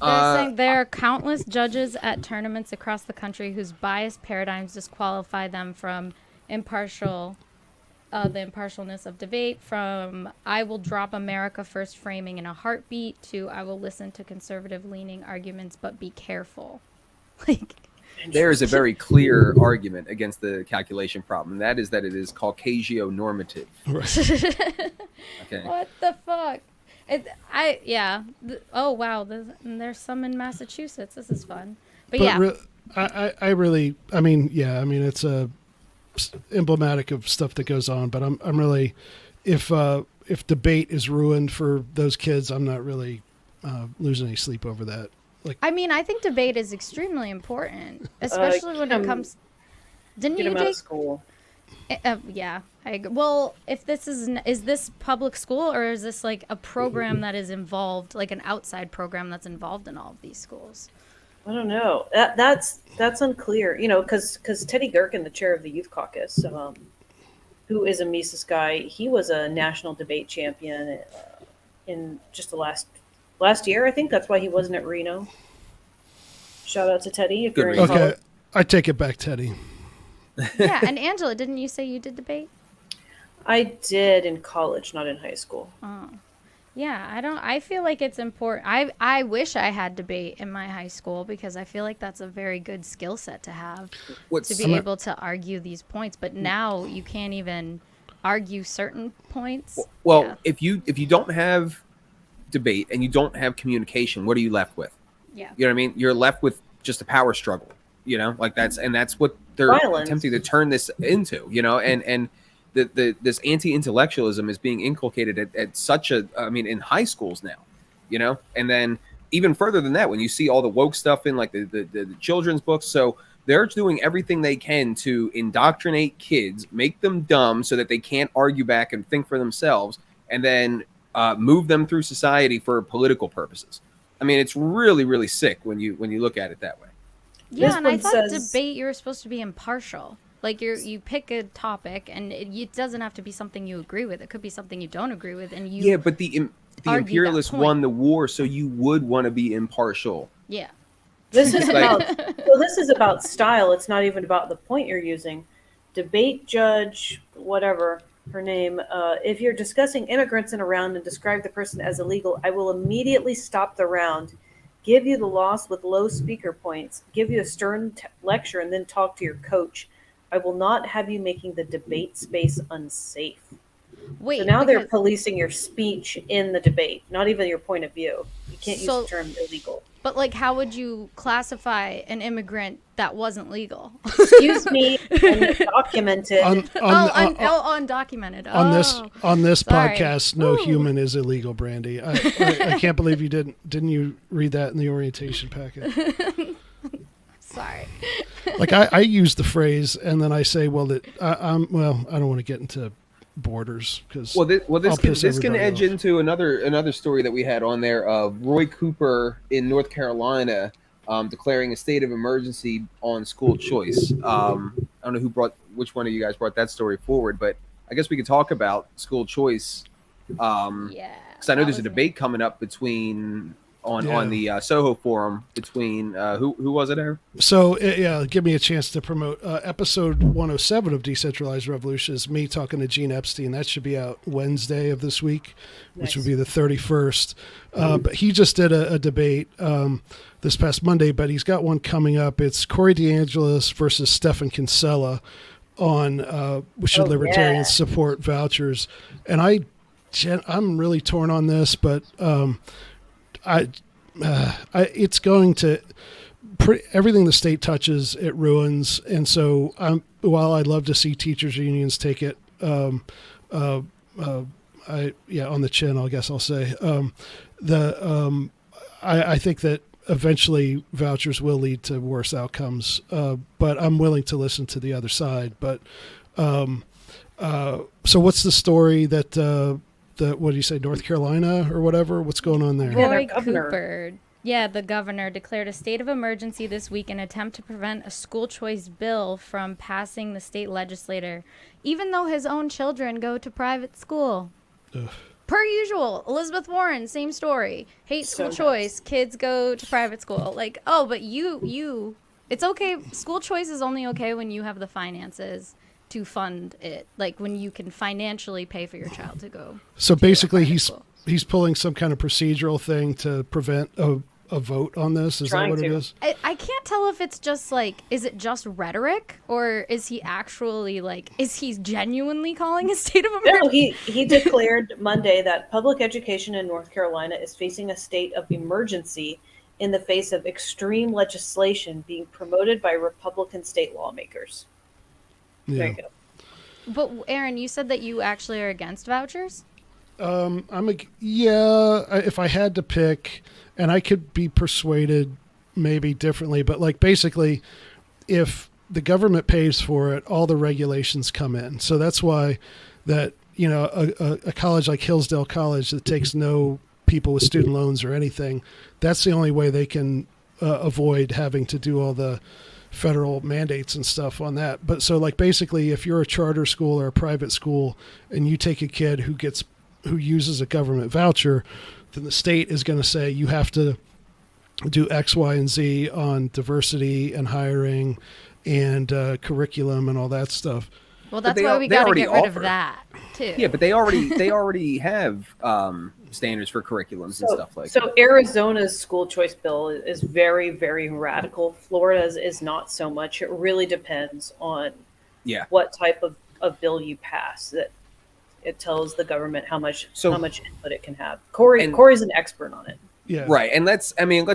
[SPEAKER 3] They're saying there are countless judges at tournaments across the country whose biased paradigms disqualify them from the impartialness of debate, from I will drop America first framing in a heartbeat to I will listen to conservative leaning arguments but be careful.
[SPEAKER 2] There is a very clear argument against the calculation problem. That is that it is Caucasio-normative.
[SPEAKER 1] Right.
[SPEAKER 2] Okay.
[SPEAKER 3] What the fuck? Oh wow, there's some in Massachusetts. This is fun. But yeah.
[SPEAKER 1] It's a emblematic of stuff that goes on, but I'm really, if debate is ruined for those kids, I'm not really losing any sleep over that.
[SPEAKER 3] I think debate is extremely important, especially when it comes. Didn't you
[SPEAKER 4] out of school?
[SPEAKER 3] Yeah, I agree. Well, if this is this public school or is this a program that is involved, an outside program that's involved in all of these schools?
[SPEAKER 4] I don't know. That's unclear. Because Teddy Gerken, the chair of the youth caucus, who is a Mises guy, he was a national debate champion in just the last year. I think that's why he wasn't at Reno. Shout out to Teddy. If you're in college.
[SPEAKER 1] Okay, I take it back, Teddy.
[SPEAKER 3] Yeah, and Angela, didn't you say you did debate?
[SPEAKER 4] I did in college, not in high school.
[SPEAKER 3] Oh. Yeah, I feel like it's important. I wish I had debate in my high school because I feel like that's a very good skill set to have to be able to argue these points. But now you can't even argue certain points.
[SPEAKER 2] Well, if you don't have debate and you don't have communication, what are you left with?
[SPEAKER 3] Yeah.
[SPEAKER 2] You know what I mean? You're left with just a power struggle, that's what they're attempting to turn this into, and this anti-intellectualism is being inculcated at such in high schools now, and then even further than that, when you see all the woke stuff in like the children's books, so they're doing everything they can to indoctrinate kids, make them dumb so that they can't argue back and think for themselves, and then move them through society for political purposes. I mean, it's really, really sick when you look at it that way.
[SPEAKER 3] Yeah, and I thought debate, you were supposed to be impartial. Like you pick a topic, and it doesn't have to be something you agree with. It could be something you don't agree with, and you
[SPEAKER 2] but the imperialists won the war, so you would want to be impartial.
[SPEAKER 3] Yeah.
[SPEAKER 4] This is this is about style. It's not even about the point you're using. Debate judge, whatever her name. If you're discussing immigrants in a round and describe the person as illegal, I will immediately stop the round, give you the loss with low speaker points, give you a stern lecture, and then talk to your coach. I will not have you making the debate space unsafe.
[SPEAKER 3] Wait,
[SPEAKER 4] so now they're policing your speech in the debate, not even your point of view. You can't use the term illegal.
[SPEAKER 3] But like, how would you classify an immigrant that wasn't legal?
[SPEAKER 4] Excuse me, undocumented.
[SPEAKER 3] Undocumented.
[SPEAKER 1] On this podcast, no human is illegal, Brandi. I can't believe you didn't you read that in the orientation packet?
[SPEAKER 3] Sorry.
[SPEAKER 1] Like I use the phrase, and then I say, well, I don't want to get into borders because
[SPEAKER 2] this can edge into another story that we had on there of Roy Cooper in North Carolina declaring a state of emergency on school choice. I don't know which one of you guys brought that story forward, but I guess we could talk about school choice. Because I know there's a debate coming up on the Soho forum between who was it, Aaron?
[SPEAKER 1] So give me a chance to promote episode 107 of Decentralized Revolution is me talking to Gene Epstein. That should be out Wednesday of this week, which would be the 31st. But he just did a debate this past Monday, but he's got one coming up. It's Corey DeAngelis versus Stephan Kinsella on should libertarians support vouchers. And I'm really torn on this, but it's going to everything the state touches, it ruins. And so while I'd love to see teachers unions take it, on the chin, I guess I'll say, I think that eventually vouchers will lead to worse outcomes. But I'm willing to listen to the other side. But so what's the story that, what do you say, North Carolina or whatever? What's going on there?
[SPEAKER 3] Roy Cooper, the governor, declared a state of emergency this week in an attempt to prevent a school choice bill from passing the state legislature, even though his own children go to private school.
[SPEAKER 1] Ugh.
[SPEAKER 3] Per usual, Elizabeth Warren, same story. Hate school choice, kids go to private school. Like, but you, it's okay. School choice is only okay when you have the finances to fund it, like when you can financially pay for your child to go.
[SPEAKER 1] So basically he's pulling some kind of procedural thing to prevent a vote on this. Is that what it is?
[SPEAKER 3] I can't tell if it's just like, is it just rhetoric, or is he actually is he genuinely calling a state of emergency?
[SPEAKER 4] No, he declared Monday that public education in North Carolina is facing a state of emergency in the face of extreme legislation being promoted by Republican state lawmakers.
[SPEAKER 1] Yeah.
[SPEAKER 4] There you go.
[SPEAKER 3] But Aaron, you said that you actually are against vouchers?
[SPEAKER 1] If I had to pick, and I could be persuaded maybe differently, but basically if the government pays for it, all the regulations come in. So that's why that, a college like Hillsdale College that takes no people with student loans or anything, that's the only way they can avoid having to do all the federal mandates and stuff on that. But so basically if you're a charter school or a private school and you take a kid who uses a government voucher, then the state is going to say you have to do X, Y, and Z on diversity and hiring and curriculum and all that stuff.
[SPEAKER 3] Well, that's why we got to get rid of that too.
[SPEAKER 2] Yeah, but they already have standards for curriculums and stuff like that.
[SPEAKER 4] So Arizona's school choice bill is very, very radical. Florida's is not so much. It really depends on what type of bill you pass. That it tells the government how much input it can have. Corey's an expert on it.
[SPEAKER 1] Yeah.
[SPEAKER 2] Right. And let's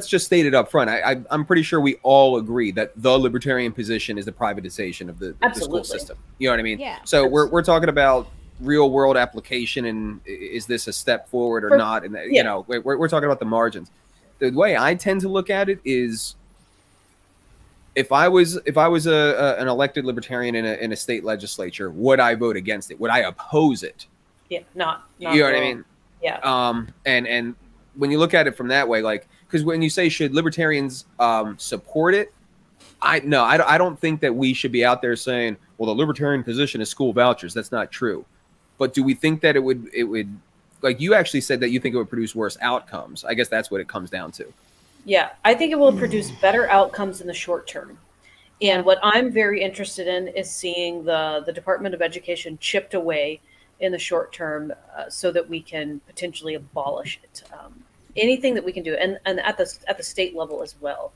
[SPEAKER 2] just state it up front. I'm pretty sure we all agree that the libertarian position is the privatization of the school system. You know what I mean?
[SPEAKER 3] Yeah.
[SPEAKER 2] So we're talking about real world application, and is this a step forward or not? And we're talking about the margins. the way I tend to look at it is, if I was an elected libertarian in a state legislature, would I vote against it? Would I oppose it?
[SPEAKER 4] Yeah, not
[SPEAKER 2] You know what I
[SPEAKER 4] wrong.
[SPEAKER 2] mean?
[SPEAKER 4] Yeah.
[SPEAKER 2] And when you look at it from that way, like, because when you say should libertarians support it, I don't think that we should be out there saying, well, the libertarian position is school vouchers. That's not true. But do we think that it would like you actually said that you think it would produce worse outcomes? I guess that's what it comes down to.
[SPEAKER 4] Yeah, I think it will produce better outcomes in the short term. And what I'm very interested in is seeing the Department of Education chipped away in the short term, so that we can potentially abolish it. Anything that we can do, and at the state level as well.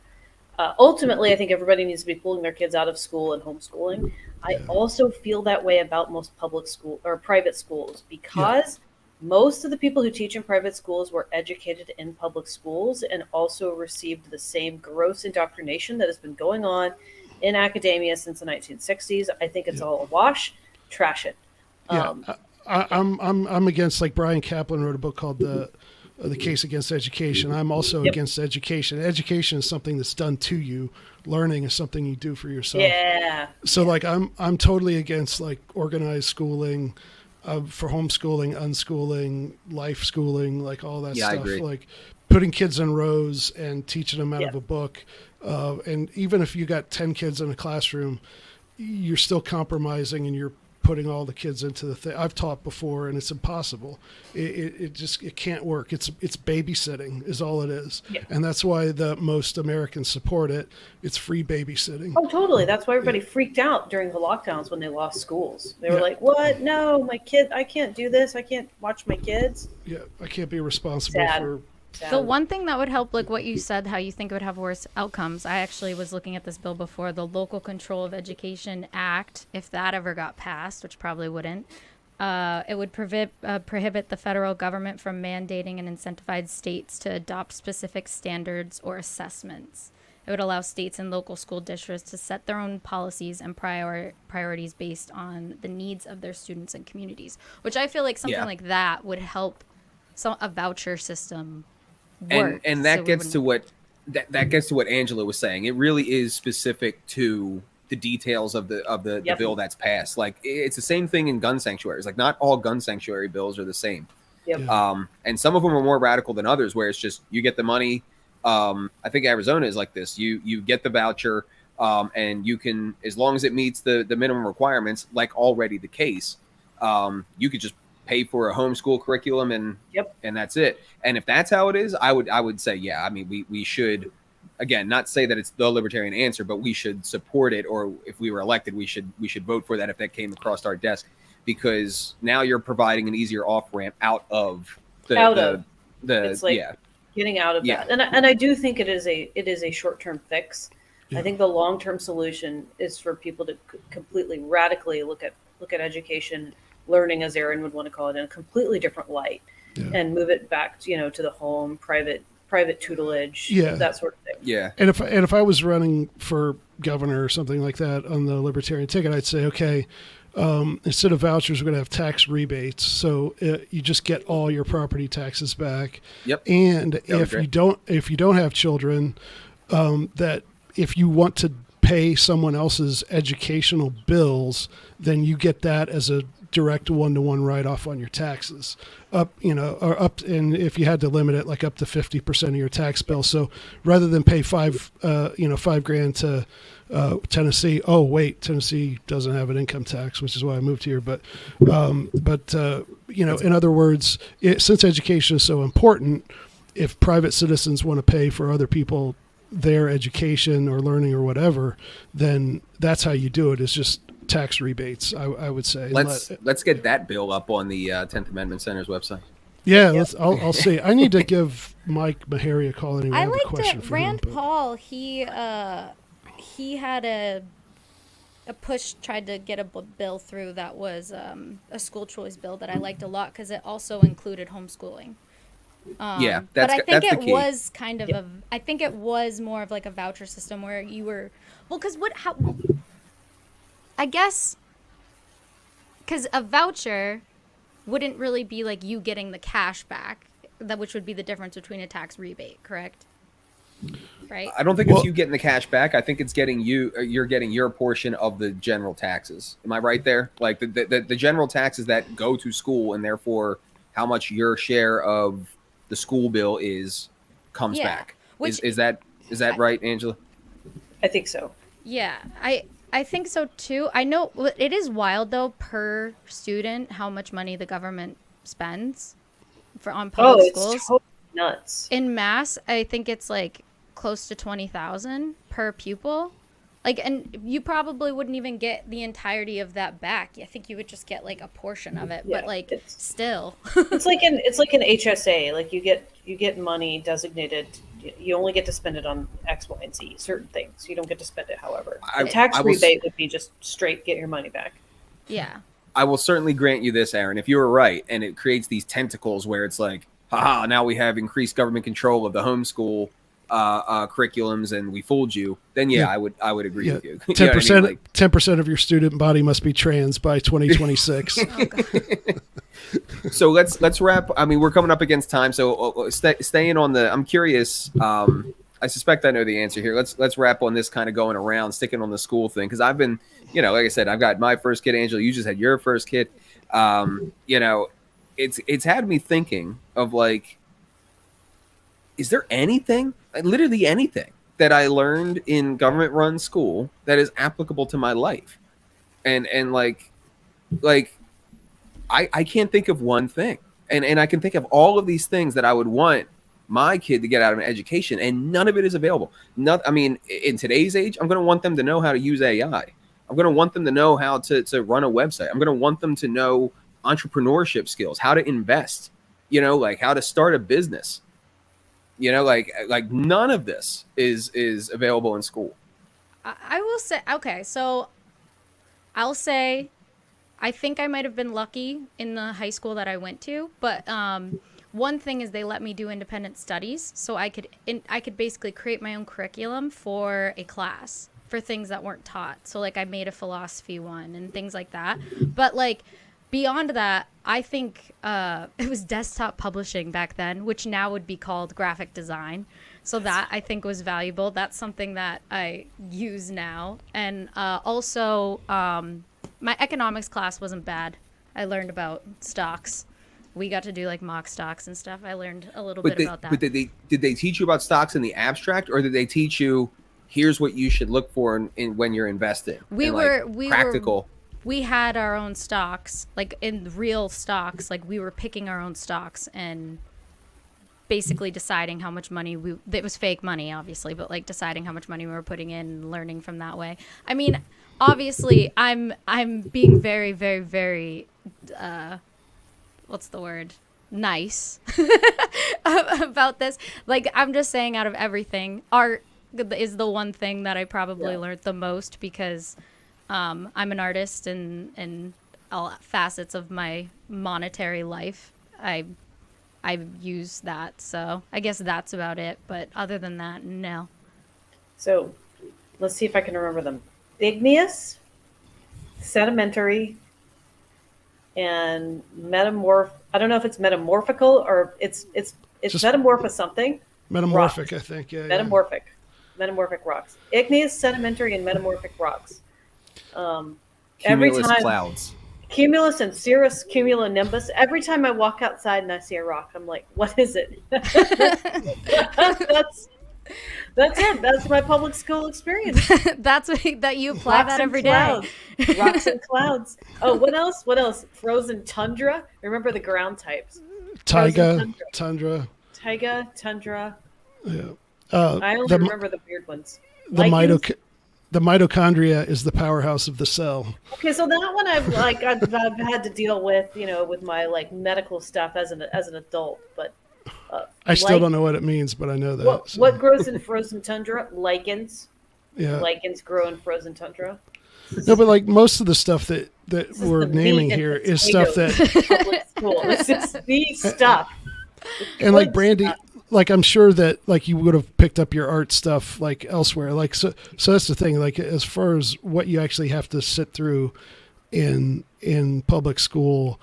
[SPEAKER 4] Ultimately, I think everybody needs to be pulling their kids out of school and homeschooling. I also feel that way about most public school or private schools, because most of the people who teach in private schools were educated in public schools and also received the same gross indoctrination that has been going on in academia since the 1960s. I think it's all a wash. Trash it.
[SPEAKER 1] I'm against, like Brian Kaplan wrote a book called the Case Against Education. I'm also against education. Education is something that's done to you. Learning is something you do for yourself.
[SPEAKER 4] Yeah.
[SPEAKER 1] So like I'm totally against like organized schooling, for homeschooling, unschooling, life schooling, like all that stuff.
[SPEAKER 2] I agree.
[SPEAKER 1] Like putting kids in rows and teaching them out of a book. And even if you got 10 kids in a classroom, you're still compromising and you're putting all the kids into the thing. I've taught before and it's impossible. It can't work. It's babysitting is all it is. Yeah. And that's why the most Americans support it. It's free babysitting.
[SPEAKER 4] Oh, totally. That's why everybody freaked out during the lockdowns when they lost schools. They were like, what? No, my kid, I can't do this. I can't watch my kids.
[SPEAKER 1] Yeah. I can't be responsible for.
[SPEAKER 3] The one thing that would help, like what you said, how you think it would have worse outcomes. I actually was looking at this bill before, the Local Control of Education Act. If that ever got passed, which probably wouldn't, it would prohibit the federal government from mandating and incentivize states to adopt specific standards or assessments. It would allow states and local school districts to set their own policies and priorities based on the needs of their students and communities, which I feel like something like that would help a voucher system work.
[SPEAKER 2] And that gets to what that gets to what Angela was saying. It really is specific to the details of the bill that's passed. Like it's the same thing in gun sanctuaries. Like not all gun sanctuary bills are the same. And some of them are more radical than others, where it's just you get the money. I think Arizona is like this. You get the voucher, and you can, as long as it meets the minimum requirements, like already the case, you could just pay for a homeschool curriculum and that's it. And if that's how it is, I would say, yeah, I mean, we should, again, not say that it's the libertarian answer, but we should support it. Or if we were elected, we should vote for that if that came across our desk, because now you're providing an easier off ramp out of the
[SPEAKER 4] it's like getting out of that. And I do think it is a short-term fix. I think the long-term solution is for people to completely radically look at education, learning, as Aaron would want to call it, in a completely different light, and move it back to the home, private tutelage, that sort of thing. Yeah.
[SPEAKER 1] And if I was running for governor or something like that on the libertarian ticket, I'd say, okay, instead of vouchers, we're going to have tax rebates. So you just get all your property taxes back.
[SPEAKER 2] Yep.
[SPEAKER 1] And if you don't have children, that if you want to pay someone else's educational bills, then you get that as a direct one-to-one write-off on your taxes and if you had to limit it, like up to 50% of your tax bill. So rather than pay $5,000 to Tennessee, Tennessee doesn't have an income tax, which is why I moved here. But in other words, since education is so important, if private citizens want to pay for other people their education or learning or whatever, then that's how you do it. It's just tax rebates, I would say.
[SPEAKER 2] Let's get that bill up on the 10th Amendment Center's website.
[SPEAKER 1] Yeah, I'll see. I need to give Mike Meharry a call anyway.
[SPEAKER 3] I liked it. Rand Paul, he had a push, tried to get a bill through that was a school choice bill that I liked a lot because it also included homeschooling. But I think it was kind of I think it was more of like a voucher system where you were, because I guess, because a voucher wouldn't really be like you getting the cash back, which would be the difference between a tax rebate, correct? right?
[SPEAKER 2] I don't think
[SPEAKER 1] Well-
[SPEAKER 2] it's you getting the cash back. I think it's you're getting your portion of the general taxes. Am I right there? Like the general taxes that go to school, and therefore how much your share of the school bill comes
[SPEAKER 3] Yeah,
[SPEAKER 2] back.
[SPEAKER 3] which-
[SPEAKER 2] Is that right, Angela?
[SPEAKER 4] I think so.
[SPEAKER 3] Yeah, I think so too. I know it is wild though per student how much money the government spends on public schools.
[SPEAKER 4] It's totally nuts.
[SPEAKER 3] In Mass, I think it's like close to 20,000 per pupil. Like, and you probably wouldn't even get the entirety of that back. I think you would just get like a portion of it,
[SPEAKER 4] Yeah,
[SPEAKER 3] but like
[SPEAKER 4] it's-
[SPEAKER 3] still.
[SPEAKER 4] It's like an HSA. Like you get money designated. You only get to spend it on X, Y, and Z. Certain things you don't get to spend it. However, the tax rebate would be just straight get your money back.
[SPEAKER 3] Yeah.
[SPEAKER 2] I will certainly grant you this, Aaron. If you were right, and it creates these tentacles where it's like, haha, now we have increased government control of the homeschool curriculums, and we fooled you. Then
[SPEAKER 1] Yeah.
[SPEAKER 2] I would agree with you.
[SPEAKER 1] 10%, 10% of your student body must be trans by 2026.
[SPEAKER 2] So let's wrap. I mean, we're coming up against time, so staying on the. I'm curious. I suspect I know the answer here. Let's wrap on this kind of going around, sticking on the school thing, because I've been, like I said, I've got my first kid, Angela. You just had your first kid. It's had me thinking of like, is there anything, literally anything, that I learned in government-run school that is applicable to my life, and like. I can't think of one thing. And I can think of all of these things that I would want my kid to get out of an education, and none of it is available. I mean, in today's age, I'm going to want them to know how to use AI. I'm going to want them to know how to run a website. I'm going to want them to know entrepreneurship skills, how to invest, like how to start a business. Like none of this is available in school.
[SPEAKER 3] I will say, okay, so I'll say I think I might have been lucky in the high school that I went to, but one thing is they let me do independent studies, so I could basically create my own curriculum for a class for things that weren't taught. So like I made a philosophy one and things like that. But like beyond that, I think it was desktop publishing back then, which now would be called graphic design. So that I think was valuable. That's something that I use now. And also my economics class wasn't bad. I learned about stocks. We got to do like mock stocks and stuff. I learned a little bit about that.
[SPEAKER 2] But did they teach you about stocks in the abstract, or did they teach you here's what you should look for in when you're investing?
[SPEAKER 3] We
[SPEAKER 2] practical.
[SPEAKER 3] We had our own stocks, like in real stocks. Like we were picking our own stocks and basically deciding how much money it was fake money, obviously, but like deciding how much money we were putting in and learning from that way. I mean, obviously, I'm being very, very, very, what's the word? Nice about this. Like, I'm just saying out of everything, art is the one thing that I probably learned the most because I'm an artist and all facets of my monetary life. I use that. So I guess that's about it. But other than that, no.
[SPEAKER 4] So let's see if I can remember them. Igneous, sedimentary, and I don't know if it's metamorphical or it's
[SPEAKER 1] Just
[SPEAKER 4] metamorph something.
[SPEAKER 1] Metamorphic,
[SPEAKER 4] Rocks.
[SPEAKER 1] I think. Yeah.
[SPEAKER 4] Metamorphic rocks. Igneous, sedimentary, and metamorphic rocks.
[SPEAKER 2] Cumulus clouds.
[SPEAKER 4] Cumulus and cirrus cumulonimbus. Every time I walk outside and I see a rock, I'm like, what is it? That's it. That's my public school experience.
[SPEAKER 3] That's that you apply
[SPEAKER 4] Rocks
[SPEAKER 3] that
[SPEAKER 4] and
[SPEAKER 3] every day.
[SPEAKER 4] clouds. Rocks and clouds. Oh, what else? What else? Frozen tundra. Remember the ground types.
[SPEAKER 1] Taiga, tundra.
[SPEAKER 4] Taiga, tundra.
[SPEAKER 1] Yeah.
[SPEAKER 4] I only remember the weird ones.
[SPEAKER 1] The
[SPEAKER 4] Lichens.
[SPEAKER 1] the mitochondria is the powerhouse of the cell.
[SPEAKER 4] Okay, so that one I've had to deal with, with my like medical stuff as an adult, but
[SPEAKER 1] I still don't know what it means, but I know that.
[SPEAKER 4] What grows in frozen tundra? Lichens.
[SPEAKER 1] Yeah.
[SPEAKER 4] Lichens grow in frozen tundra.
[SPEAKER 1] No, but like most of the stuff that we're
[SPEAKER 4] the
[SPEAKER 1] naming
[SPEAKER 4] meat
[SPEAKER 1] here
[SPEAKER 4] and
[SPEAKER 1] is stuff that,
[SPEAKER 4] public school. This is the stuff.
[SPEAKER 1] and like
[SPEAKER 4] Good
[SPEAKER 1] Brandi,
[SPEAKER 4] stuff.
[SPEAKER 1] like I'm sure that like you would have picked up your art stuff like elsewhere. Like so that's the thing. Like as far as what you actually have to sit through in public school,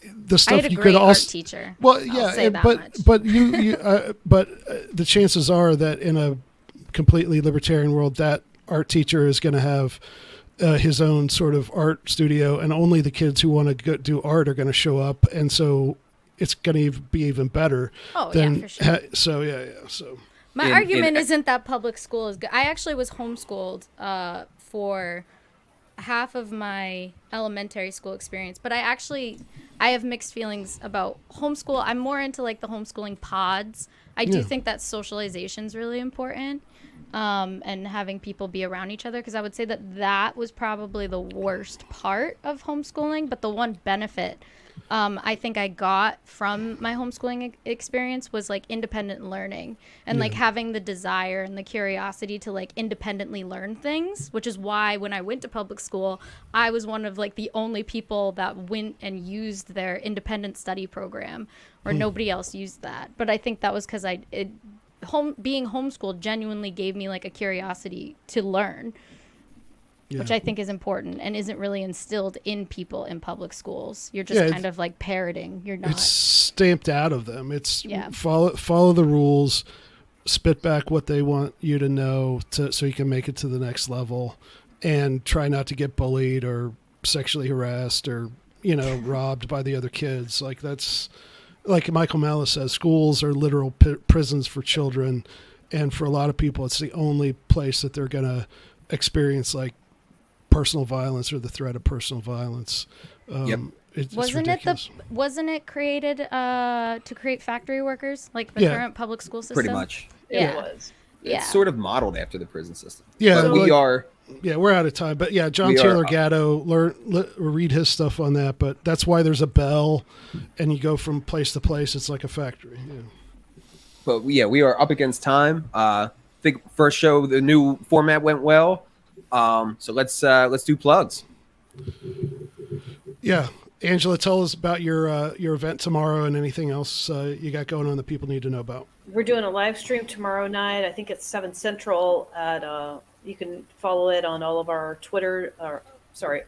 [SPEAKER 1] the stuff
[SPEAKER 3] I had a
[SPEAKER 1] you
[SPEAKER 3] great
[SPEAKER 1] could
[SPEAKER 3] art
[SPEAKER 1] also.
[SPEAKER 3] teacher.
[SPEAKER 1] Well,
[SPEAKER 3] I'll
[SPEAKER 1] yeah,
[SPEAKER 3] say that
[SPEAKER 1] but
[SPEAKER 3] much.
[SPEAKER 1] but the chances are that in a completely libertarian world, that art teacher is going to have his own sort of art studio, and only the kids who want to go do art are going to show up, and so it's going to be even better.
[SPEAKER 3] Oh,
[SPEAKER 1] than,
[SPEAKER 3] yeah, for sure.
[SPEAKER 1] So
[SPEAKER 3] My argument isn't that public school is good. I actually was homeschooled for half of my elementary school experience, but I have mixed feelings about homeschool. I'm more into like the homeschooling pods. I do think that socialization is really important, and having people be around each other, because I would say that was probably the worst part of homeschooling, but the one benefit I think I got from my homeschooling experience was like independent learning and like having the desire and the curiosity to like independently learn things, which is why when I went to public school, I was one of like the only people that went and used their independent study program, where nobody else used that. But I think that was because being homeschooled genuinely gave me like a curiosity to learn. Which I think is important and isn't really instilled in people in public schools. You're just kind of like parroting. You're not.
[SPEAKER 1] It's stamped out of them. It's follow the rules, spit back what they want you to know so you can make it to the next level, and try not to get bullied or sexually harassed or, robbed by the other kids. Like that's, like Michael Malice says, schools are literal prisons for children. And for a lot of people, it's the only place that they're going to experience like personal violence or the threat of personal violence.
[SPEAKER 3] Wasn't it created to create factory workers, like the current public school system?
[SPEAKER 2] Pretty much.
[SPEAKER 3] Yeah.
[SPEAKER 4] It was.
[SPEAKER 2] It's sort of modeled after the prison system.
[SPEAKER 1] Yeah,
[SPEAKER 2] but
[SPEAKER 1] we're out of time. But yeah, John Taylor Gatto, read his stuff on that. But that's why there's a bell, and you go from place to place. It's like a factory. Yeah.
[SPEAKER 2] But we are up against time. I think first show, the new format went well. So let's do plugs.
[SPEAKER 1] Yeah, Angela, tell us about your event tomorrow and anything else you got going on that people need to know about.
[SPEAKER 4] We're doing a live stream tomorrow night. I think it's 7 Central. You can follow it on all of our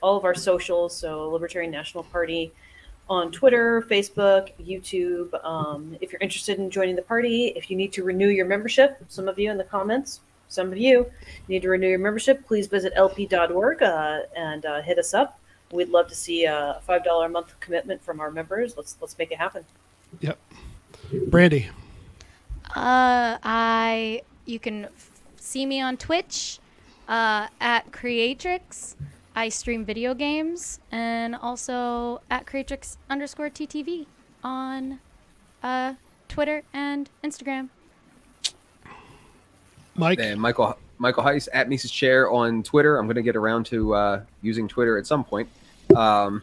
[SPEAKER 4] all of our socials. So Libertarian National Party on Twitter, Facebook, YouTube. If you're interested in joining the party, if you need to renew your membership, some of you in the comments. Some of you need to renew your membership, please visit lp.org and hit us up. We'd love to see a $5 a month commitment from our members. Let's make it happen.
[SPEAKER 1] Yep. Brandi.
[SPEAKER 3] You can see me on Twitch at Creatrix. I stream video games, and also at Creatrix_TTV on Twitter and Instagram.
[SPEAKER 1] Mike.
[SPEAKER 2] And Michael Heise at Mises Chair on Twitter. I'm going to get around to using Twitter at some point. Join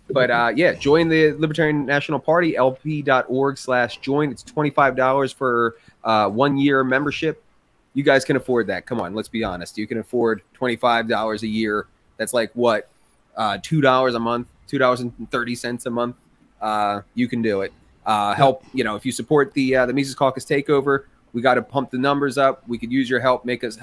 [SPEAKER 2] the Libertarian National Party, lp.org/join. It's $25 for 1 year membership. You guys can afford that. Come on, let's be honest. You can afford $25 a year. That's like what? $2 a month, $2.30 a month. You can do it. Help, if you support the Mises Caucus takeover, we got to pump the numbers up. We could use your help, make us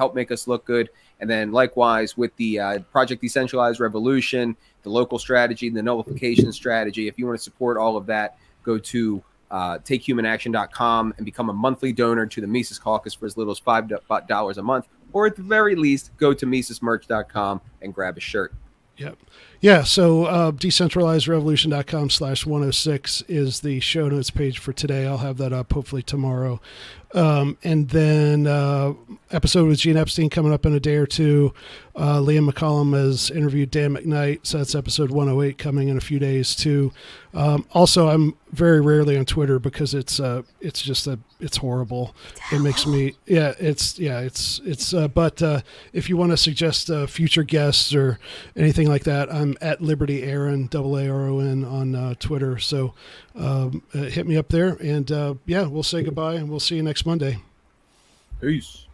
[SPEAKER 2] look good. And then likewise with the Project Decentralized Revolution, the local strategy, the nullification strategy. If you want to support all of that, go to takehumanaction.com and become a monthly donor to the Mises Caucus for as little as $5 a month. Or at the very least, go to misesmerch.com and grab a shirt.
[SPEAKER 1] Yep. Yeah. So decentralizedrevolution.com/106 is the show notes page for today. I'll have that up hopefully tomorrow. And then episode with Gene Epstein coming up in a day or two. Liam McCollum has interviewed Dan McKnight, so that's episode 108 coming in a few days too. Also, I'm very rarely on Twitter because it's horrible. It makes me but if you want to suggest future guests or anything like that, I'm at Liberty Aaron, AARON on Twitter. So hit me up there, and we'll say goodbye, and we'll see you next Monday.
[SPEAKER 2] Peace.